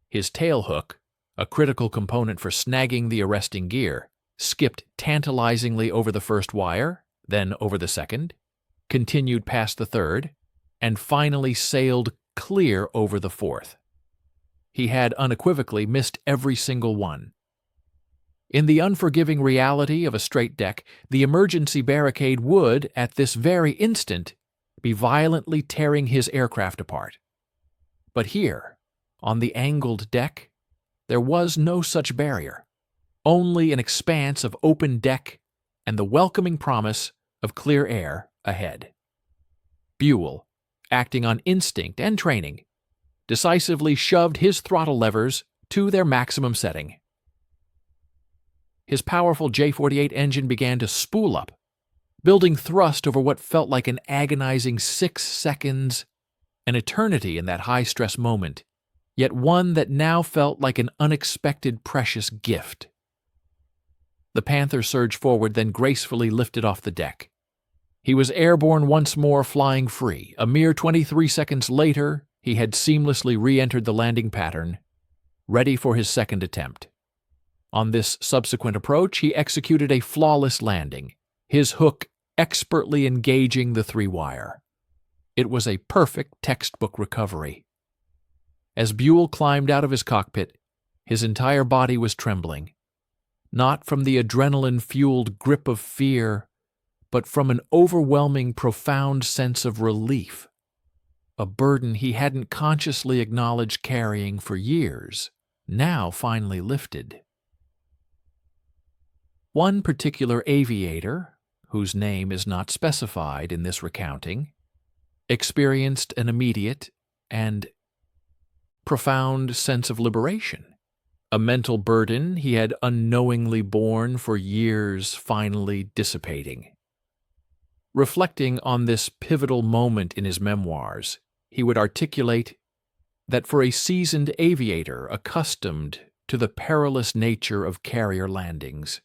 Speaker 1: His tailhook, a critical component for snagging the arresting gear, skipped tantalizingly over the first wire, then over the second, continued past the third, and finally sailed clear over the fourth. He had unequivocally missed every single one. In the unforgiving reality of a straight deck, the emergency barricade would, at this very instant, be violently tearing his aircraft apart. But here, on the angled deck, there was no such barrier, only an expanse of open deck and the welcoming promise of clear air ahead. Buell, acting on instinct and training, decisively shoved his throttle levers to their maximum setting. His powerful J-48 engine began to spool up, building thrust over what felt like an agonizing 6 seconds, an eternity in that high-stress moment, yet one that now felt like an unexpected precious gift. The Panther surged forward, then gracefully lifted off the deck. He was airborne once more, flying free. A mere 23 seconds later, he had seamlessly re-entered the landing pattern, ready for his second attempt. On this subsequent approach, he executed a flawless landing, his hook expertly engaging the 3-wire. It was a perfect textbook recovery. As Buell climbed out of his cockpit, his entire body was trembling, not from the adrenaline-fueled grip of fear, but from an overwhelming, profound sense of relief, a burden he hadn't consciously acknowledged carrying for years, now finally lifted. One particular aviator, whose name is not specified in this recounting, experienced an immediate and profound sense of liberation. A mental burden he had unknowingly borne for years finally dissipating. Reflecting on this pivotal moment in his memoirs, he would articulate that for a seasoned aviator accustomed to the perilous nature of carrier landings,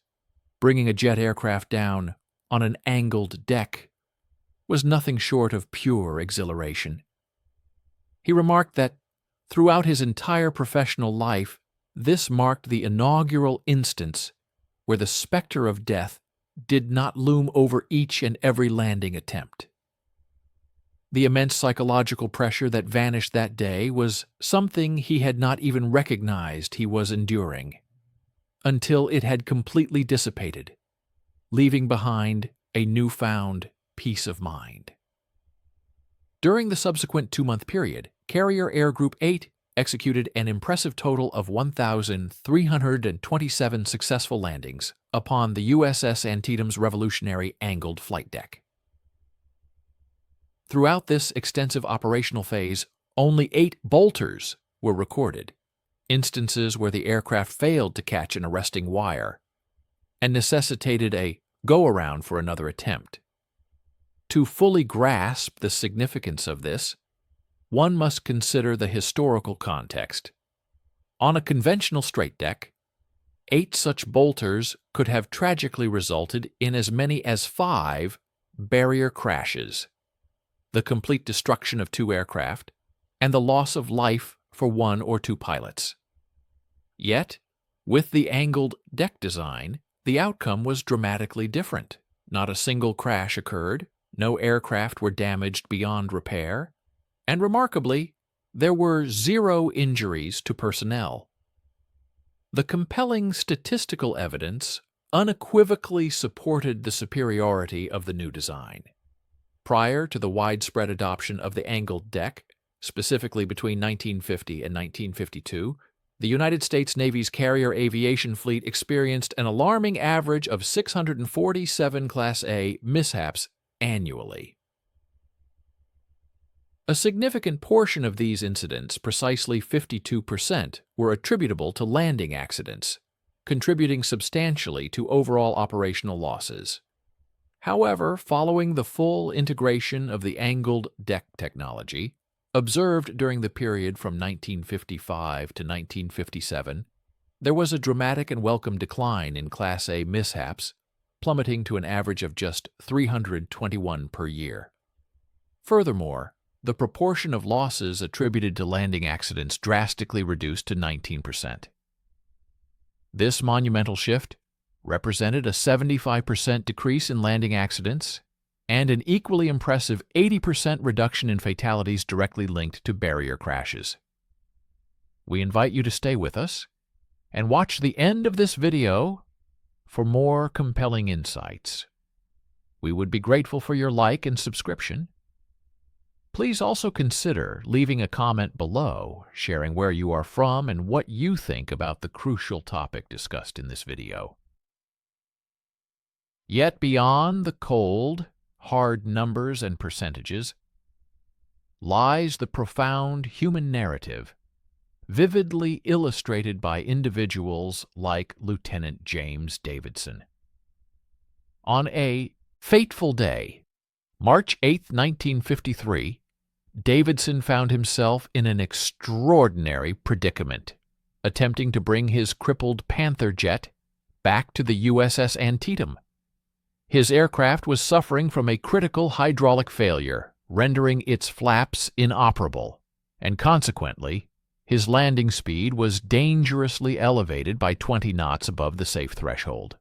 Speaker 1: bringing a jet aircraft down on an angled deck was nothing short of pure exhilaration. He remarked that throughout his entire professional life, this marked the inaugural instance where the specter of death did not loom over each and every landing attempt. The immense psychological pressure that vanished that day was something he had not even recognized he was enduring, until it had completely dissipated, leaving behind a newfound peace of mind. During the subsequent 2-month period, Carrier Air Group 8 executed an impressive total of 1,327 successful landings upon the USS Antietam's revolutionary angled flight deck. Throughout this extensive operational phase, only 8 bolters were recorded, instances where the aircraft failed to catch an arresting wire and necessitated a go-around for another attempt. To fully grasp the significance of this, one must consider the historical context. On a conventional straight deck, 8 such bolters could have tragically resulted in as many as 5 barrier crashes, the complete destruction of 2 aircraft, and the loss of life for 1 or 2 pilots. Yet, with the angled deck design, the outcome was dramatically different. Not a single crash occurred, no aircraft were damaged beyond repair, and remarkably, there were 0 injuries to personnel. The compelling statistical evidence unequivocally supported the superiority of the new design. Prior to the widespread adoption of the angled deck, specifically between 1950 and 1952, the United States Navy's carrier aviation fleet experienced an alarming average of 647 Class A mishaps annually. A significant portion of these incidents, precisely 52%, were attributable to landing accidents, contributing substantially to overall operational losses. However, following the full integration of the angled deck technology, observed during the period from 1955 to 1957, there was a dramatic and welcome decline in Class A mishaps, plummeting to an average of just 321 per year. Furthermore, the proportion of losses attributed to landing accidents drastically reduced to 19%. This monumental shift represented a 75% decrease in landing accidents and an equally impressive 80% reduction in fatalities directly linked to barrier crashes. We invite you to stay with us and watch the end of this video for more compelling insights. We would be grateful for your like and subscription. Please also consider leaving a comment below, sharing where you are from and what you think about the crucial topic discussed in this video. Yet beyond the cold, hard numbers and percentages lies the profound human narrative, vividly illustrated by individuals like Lieutenant James Davidson. On a fateful day, March 8, 1953, Davidson found himself in an extraordinary predicament, attempting to bring his crippled Panther jet back to the USS Antietam. His aircraft was suffering from a critical hydraulic failure, rendering its flaps inoperable, and consequently, his landing speed was dangerously elevated by 20 knots above the safe threshold.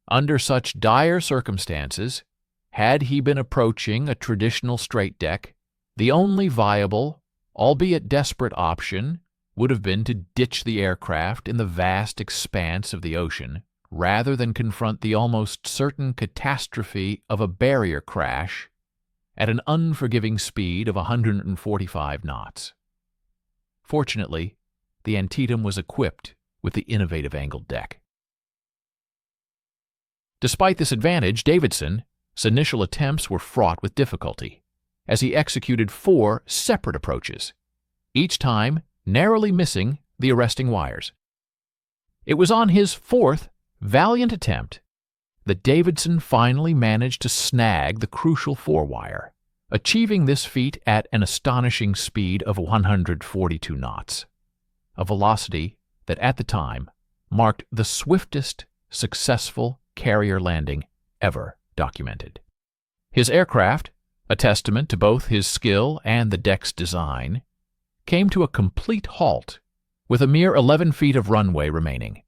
Speaker 1: Under such dire circumstances, had he been approaching a traditional straight deck, the only viable, albeit desperate option would have been to ditch the aircraft in the vast expanse of the ocean, rather than confront the almost certain catastrophe of a barrier crash at an unforgiving speed of 145 knots. Fortunately, the Antietam was equipped with the innovative angled deck. Despite this advantage, Davidson's initial attempts were fraught with difficulty, as he executed 4 separate approaches, each time narrowly missing the arresting wires. It was on his 4th valiant attempt that Davidson finally managed to snag the crucial 4-wire, achieving this feat at an astonishing speed of 142 knots, a velocity that at the time marked the swiftest successful carrier landing ever documented. His aircraft, a testament to both his skill and the deck's design, came to a complete halt with a mere 11 feet of runway remaining.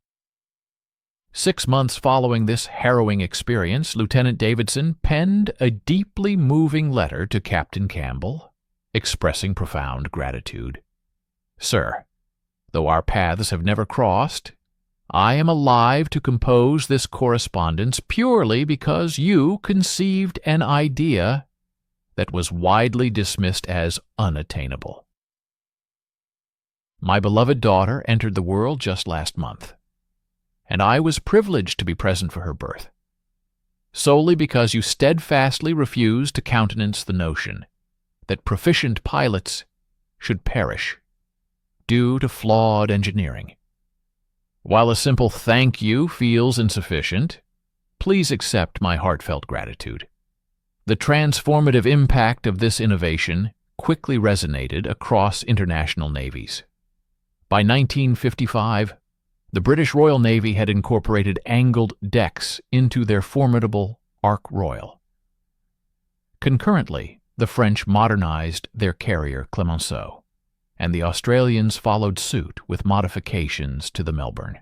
Speaker 1: 6 months following this harrowing experience, Lieutenant Davidson penned a deeply moving letter to Captain Campbell, expressing profound gratitude. "Sir, though our paths have never crossed, I am alive to compose this correspondence purely because you conceived an idea that was widely dismissed as unattainable. My beloved daughter entered the world just last month, and I was privileged to be present for her birth, solely because you steadfastly refused to countenance the notion that proficient pilots should perish due to flawed engineering. While a simple thank you feels insufficient, please accept my heartfelt gratitude. The transformative impact of this innovation quickly resonated across international navies. By 1955, the British Royal Navy had incorporated angled decks into their formidable Ark Royal. Concurrently, the French modernized their carrier Clemenceau, and the Australians followed suit with modifications to the Melbourne.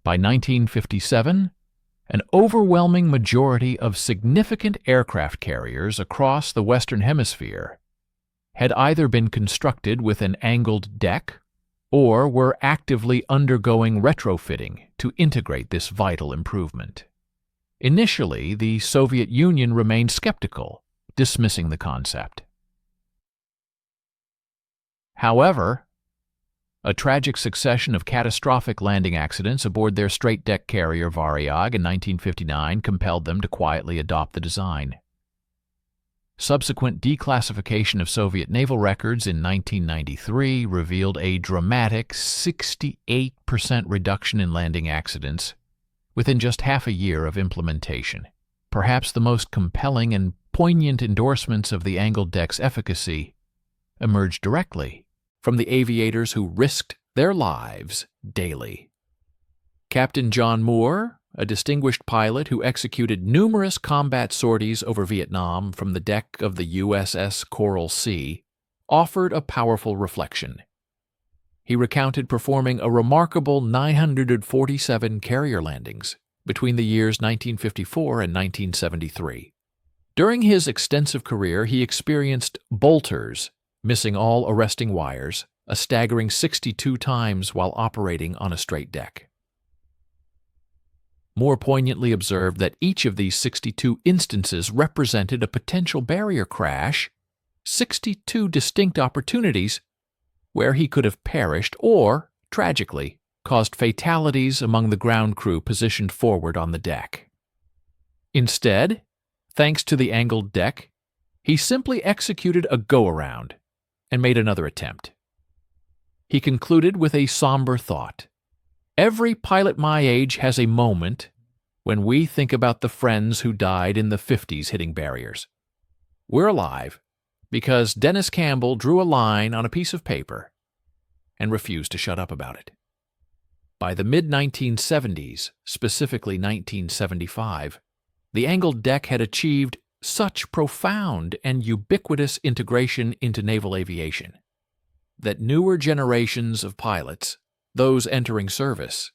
Speaker 1: By 1957, an overwhelming majority of significant aircraft carriers across the Western Hemisphere had either been constructed with an angled deck or were actively undergoing retrofitting to integrate this vital improvement. Initially, the Soviet Union remained skeptical, dismissing the concept. However, a tragic succession of catastrophic landing accidents aboard their straight-deck carrier Variag in 1959 compelled them to quietly adopt the design. Subsequent declassification of Soviet naval records in 1993 revealed a dramatic 68% reduction in landing accidents within just half a year of implementation. Perhaps the most compelling and poignant endorsements of the angled deck's efficacy emerged directly from the aviators who risked their lives daily. Captain John Moore, a distinguished pilot who executed numerous combat sorties over Vietnam from the deck of the USS Coral Sea, offered a powerful reflection. He recounted performing a remarkable 947 carrier landings between the years 1954 and 1973. During his extensive career, he experienced bolters, missing all arresting wires, a staggering 62 times while operating on a straight deck. More poignantly observed that each of these 62 instances represented a potential barrier crash, 62 distinct opportunities where he could have perished or, tragically, caused fatalities among the ground crew positioned forward on the deck. Instead, thanks to the angled deck, he simply executed a go-around and made another attempt. He concluded with a somber thought. Every pilot my age has a moment when we think about the friends who died in the 50s hitting barriers. We're alive because Dennis Campbell drew a line on a piece of paper and refused to shut up about it. By the mid-1970s, specifically 1975, the angled deck had achieved such profound and ubiquitous integration into naval aviation that newer generations of pilots, those entering service,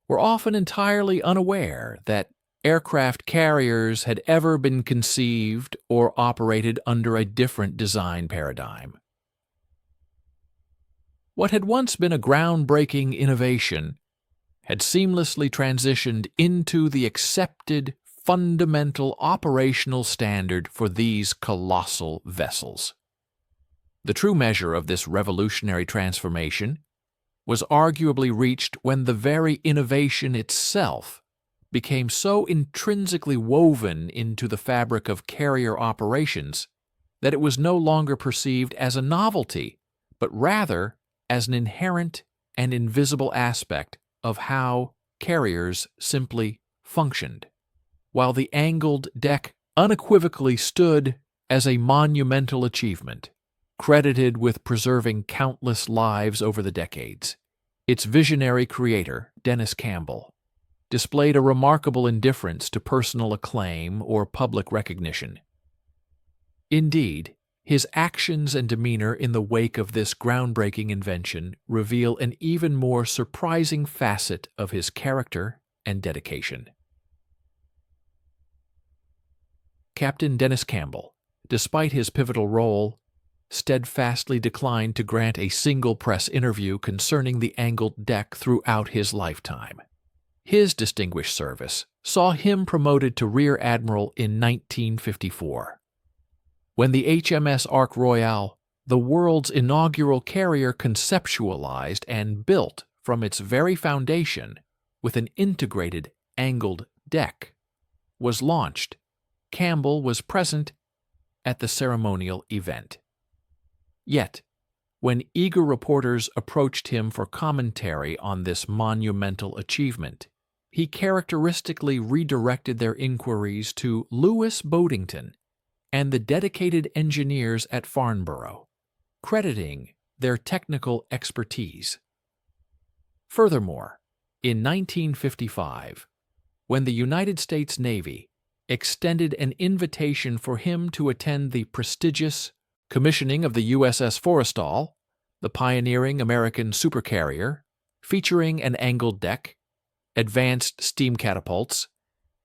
Speaker 1: were often entirely unaware that aircraft carriers had ever been conceived or operated under a different design paradigm. What had once been a groundbreaking innovation had seamlessly transitioned into the accepted fundamental operational standard for these colossal vessels. The true measure of this revolutionary transformation was arguably reached when the very innovation itself became so intrinsically woven into the fabric of carrier operations that it was no longer perceived as a novelty, but rather as an inherent and invisible aspect of how carriers simply functioned, while the angled deck unequivocally stood as a monumental achievement, credited with preserving countless lives over the decades. Its visionary creator, Dennis Campbell, displayed a remarkable indifference to personal acclaim or public recognition. Indeed, his actions and demeanor in the wake of this groundbreaking invention reveal an even more surprising facet of his character and dedication. Captain Dennis Campbell, despite his pivotal role, steadfastly declined to grant a single press interview concerning the angled deck throughout his lifetime. His distinguished service saw him promoted to Rear Admiral in 1954. When the HMS Ark Royale, the world's inaugural carrier conceptualized and built from its very foundation with an integrated angled deck, was launched, Campbell was present at the ceremonial event. Yet, when eager reporters approached him for commentary on this monumental achievement, he characteristically redirected their inquiries to Louis Boddington and the dedicated engineers at Farnborough, crediting their technical expertise. Furthermore, in 1955, when the United States Navy extended an invitation for him to attend the prestigious commissioning of the USS Forrestal, the pioneering American supercarrier, featuring an angled deck, advanced steam catapults,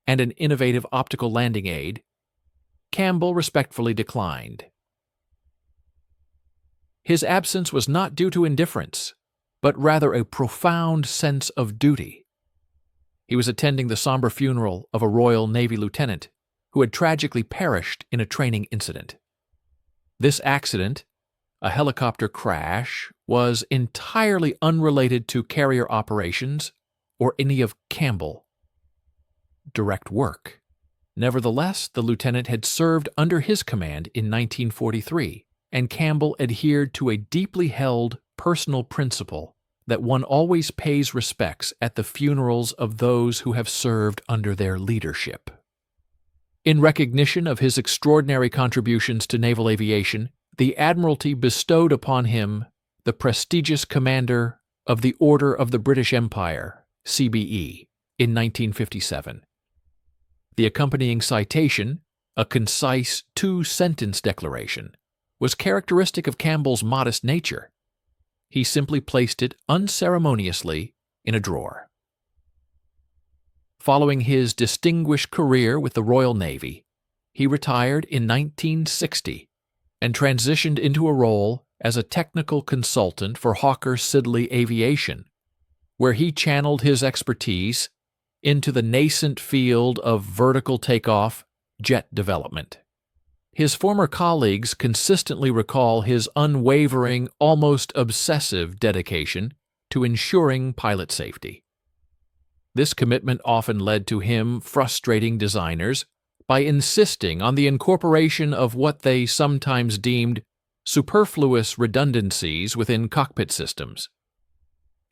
Speaker 1: and an innovative optical landing aid, Campbell respectfully declined. His absence was not due to indifference, but rather a profound sense of duty. He was attending the somber funeral of a Royal Navy lieutenant who had tragically perished in a training incident. This accident, a helicopter crash, was entirely unrelated to carrier operations or any of Campbell's direct work. Nevertheless, the lieutenant had served under his command in 1943, and Campbell adhered to a deeply held personal principle that one always pays respects at the funerals of those who have served under their leadership. In recognition of his extraordinary contributions to naval aviation, the Admiralty bestowed upon him the prestigious Commander of the Order of the British Empire, CBE, in 1957. The accompanying citation, a concise two-sentence declaration, was characteristic of Campbell's modest nature. He simply placed it unceremoniously in a drawer. Following his distinguished career with the Royal Navy, he retired in 1960 and transitioned into a role as a technical consultant for Hawker Siddeley Aviation, where he channeled his expertise into the nascent field of vertical takeoff jet development. His former colleagues consistently recall his unwavering, almost obsessive dedication to ensuring pilot safety. This commitment often led to him frustrating designers by insisting on the incorporation of what they sometimes deemed superfluous redundancies within cockpit systems.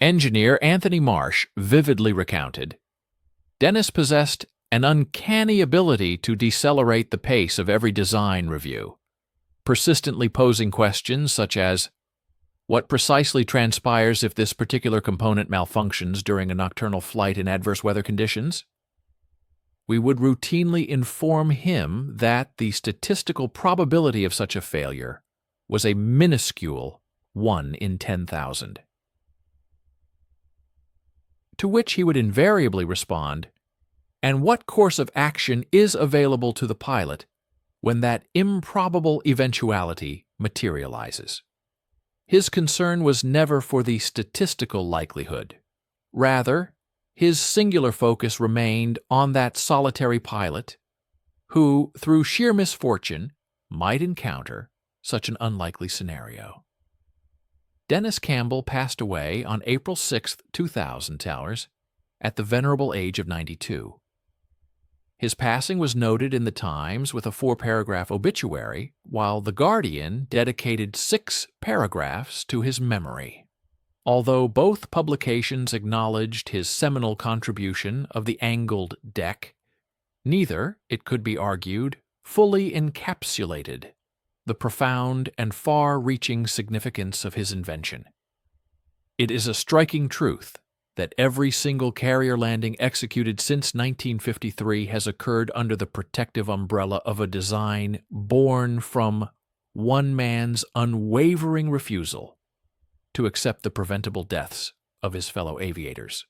Speaker 1: Engineer Anthony Marsh vividly recounted, "Dennis possessed an uncanny ability to decelerate the pace of every design review, persistently posing questions such as, what precisely transpires if this particular component malfunctions during a nocturnal flight in adverse weather conditions? We would routinely inform him that the statistical probability of such a failure was a minuscule 1 in 10,000. To which he would invariably respond, "And what course of action is available to the pilot when that improbable eventuality materializes?" His concern was never for the statistical likelihood. Rather, his singular focus remained on that solitary pilot who, through sheer misfortune, might encounter such an unlikely scenario. Dennis Campbell passed away on April 6, 2000, at the venerable age of 92. His passing was noted in the Times with a 4-paragraph obituary, while The Guardian dedicated 6 paragraphs to his memory. Although both publications acknowledged his seminal contribution of the angled deck, neither, it could be argued, fully encapsulated the profound and far-reaching significance of his invention. It is a striking truth that every single carrier landing executed since 1953 has occurred under the protective umbrella of a design born from one man's unwavering refusal to accept the preventable deaths of his fellow aviators.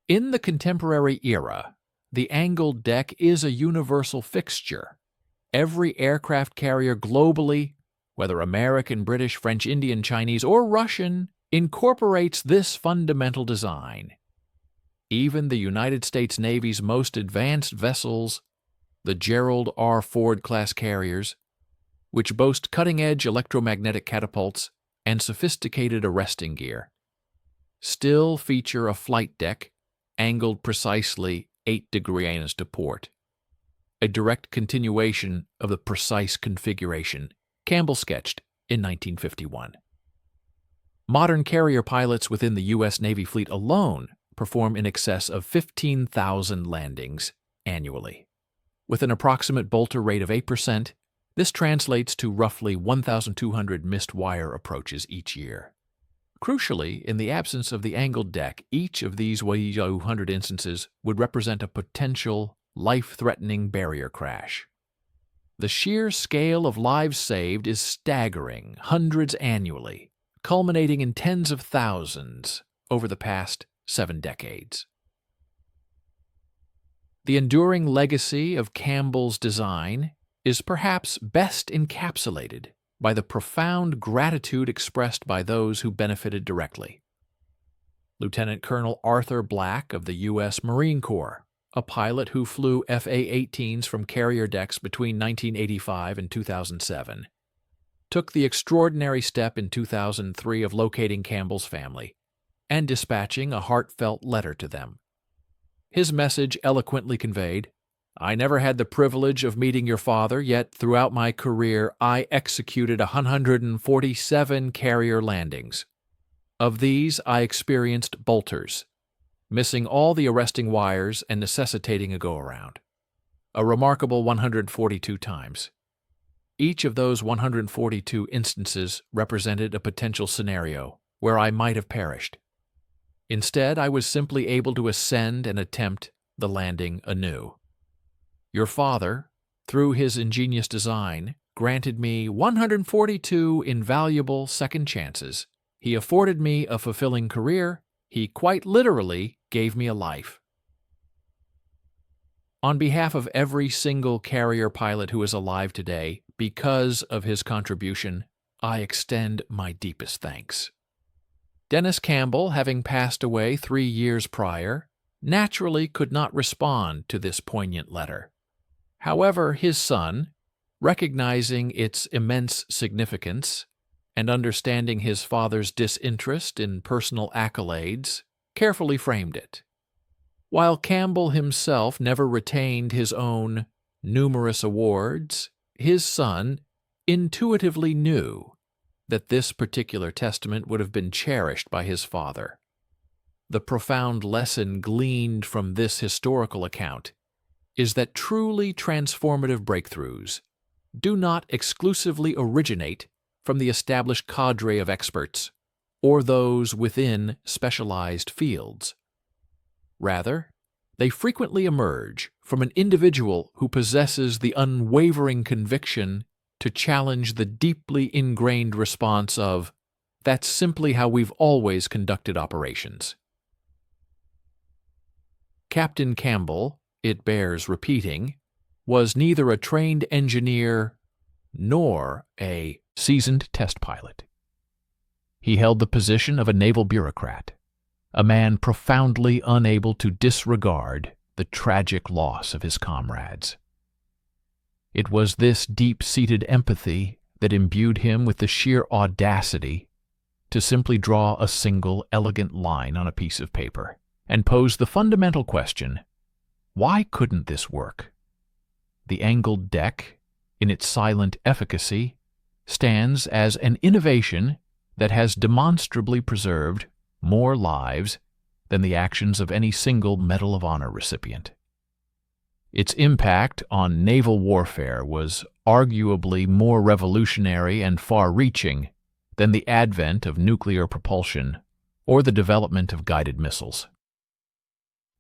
Speaker 1: In the contemporary era, the angled deck is a universal fixture. Every aircraft carrier globally, whether American, British, French, Indian, Chinese, or Russian, incorporates this fundamental design. Even the United States Navy's most advanced vessels, the Gerald R. Ford-class carriers, which boast cutting-edge electromagnetic catapults and sophisticated arresting gear, still feature a flight deck angled precisely 8 degrees to port, a direct continuation of the precise configuration Campbell sketched in 1951. Modern carrier pilots within the U.S. Navy fleet alone perform in excess of 15,000 landings annually. With an approximate bolter rate of 8%, this translates to roughly 1,200 missed wire approaches each year. Crucially, in the absence of the angled deck, each of these 100 instances would represent a potential life-threatening barrier crash. The sheer scale of lives saved is staggering, hundreds annually, culminating in tens of thousands over the past 7 decades. The enduring legacy of Campbell's design is perhaps best encapsulated by the profound gratitude expressed by those who benefited directly. Lieutenant Colonel Arthur Black of the U.S. Marine Corps, a pilot who flew FA-18s from carrier decks between 1985 and 2007, took the extraordinary step in 2003 of locating Campbell's family and dispatching a heartfelt letter to them. His message eloquently conveyed, "I never had the privilege of meeting your father, yet throughout my career I executed 147 carrier landings. Of these I experienced bolters, missing all the arresting wires and necessitating a go-around. A remarkable 142 times. Each of those 142 instances represented a potential scenario where I might have perished. Instead, I was simply able to ascend and attempt the landing anew. Your father, through his ingenious design, granted me 142 invaluable second chances. He afforded me a fulfilling career. He quite literally gave me a life." On behalf of every single carrier pilot who is alive today, because of his contribution, I extend my deepest thanks. Dennis Campbell, having passed away 3 years prior, naturally could not respond to this poignant letter. However, his son, recognizing its immense significance and understanding his father's disinterest in personal accolades, carefully framed it. While Campbell himself never retained his own numerous awards, his son intuitively knew that this particular testament would have been cherished by his father. The profound lesson gleaned from this historical account is that truly transformative breakthroughs do not exclusively originate from the established cadre of experts or those within specialized fields. Rather, they frequently emerge from an individual who possesses the unwavering conviction to challenge the deeply ingrained response of, "That's simply how we've always conducted operations." Captain Campbell, it bears repeating, was neither a trained engineer nor a seasoned test pilot. He held the position of a naval bureaucrat, a man profoundly unable to disregard the tragic loss of his comrades. It was this deep-seated empathy that imbued him with the sheer audacity to simply draw a single elegant line on a piece of paper and pose the fundamental question, Why couldn't this work? The angled deck, in its silent efficacy, stands as an innovation that has demonstrably preserved more lives than the actions of any single Medal of Honor recipient. Its impact on naval warfare was arguably more revolutionary and far-reaching than the advent of nuclear propulsion or the development of guided missiles.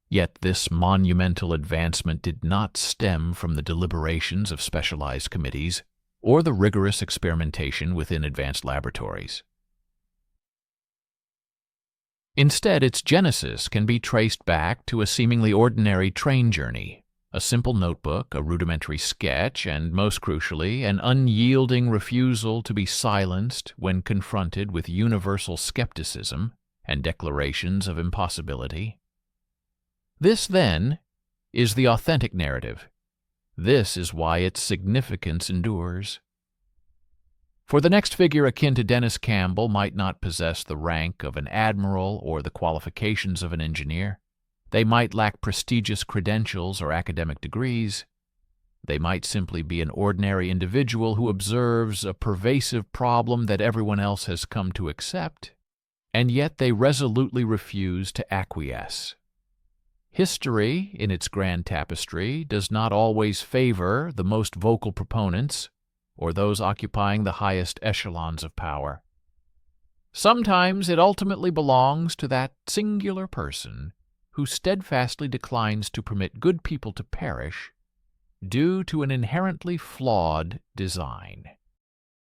Speaker 1: Yet this monumental advancement did not stem from the deliberations of specialized committees or the rigorous experimentation within advanced laboratories. Instead, its genesis can be traced back to a seemingly ordinary train journey, a simple notebook, a rudimentary sketch, and, most crucially, an unyielding refusal to be silenced when confronted with universal skepticism and declarations of impossibility. This, then, is the authentic narrative. This is why its significance endures. For the next figure akin to Dennis Campbell might not possess the rank of an admiral or the qualifications of an engineer. They might lack prestigious credentials or academic degrees. They might simply be an ordinary individual who observes a pervasive problem that everyone else has come to accept, and yet they resolutely refuse to acquiesce. History, in its grand tapestry, does not always favor the most vocal proponents or those occupying the highest echelons of power. Sometimes it ultimately belongs to that singular person who steadfastly declines to permit good people to perish due to an inherently flawed design.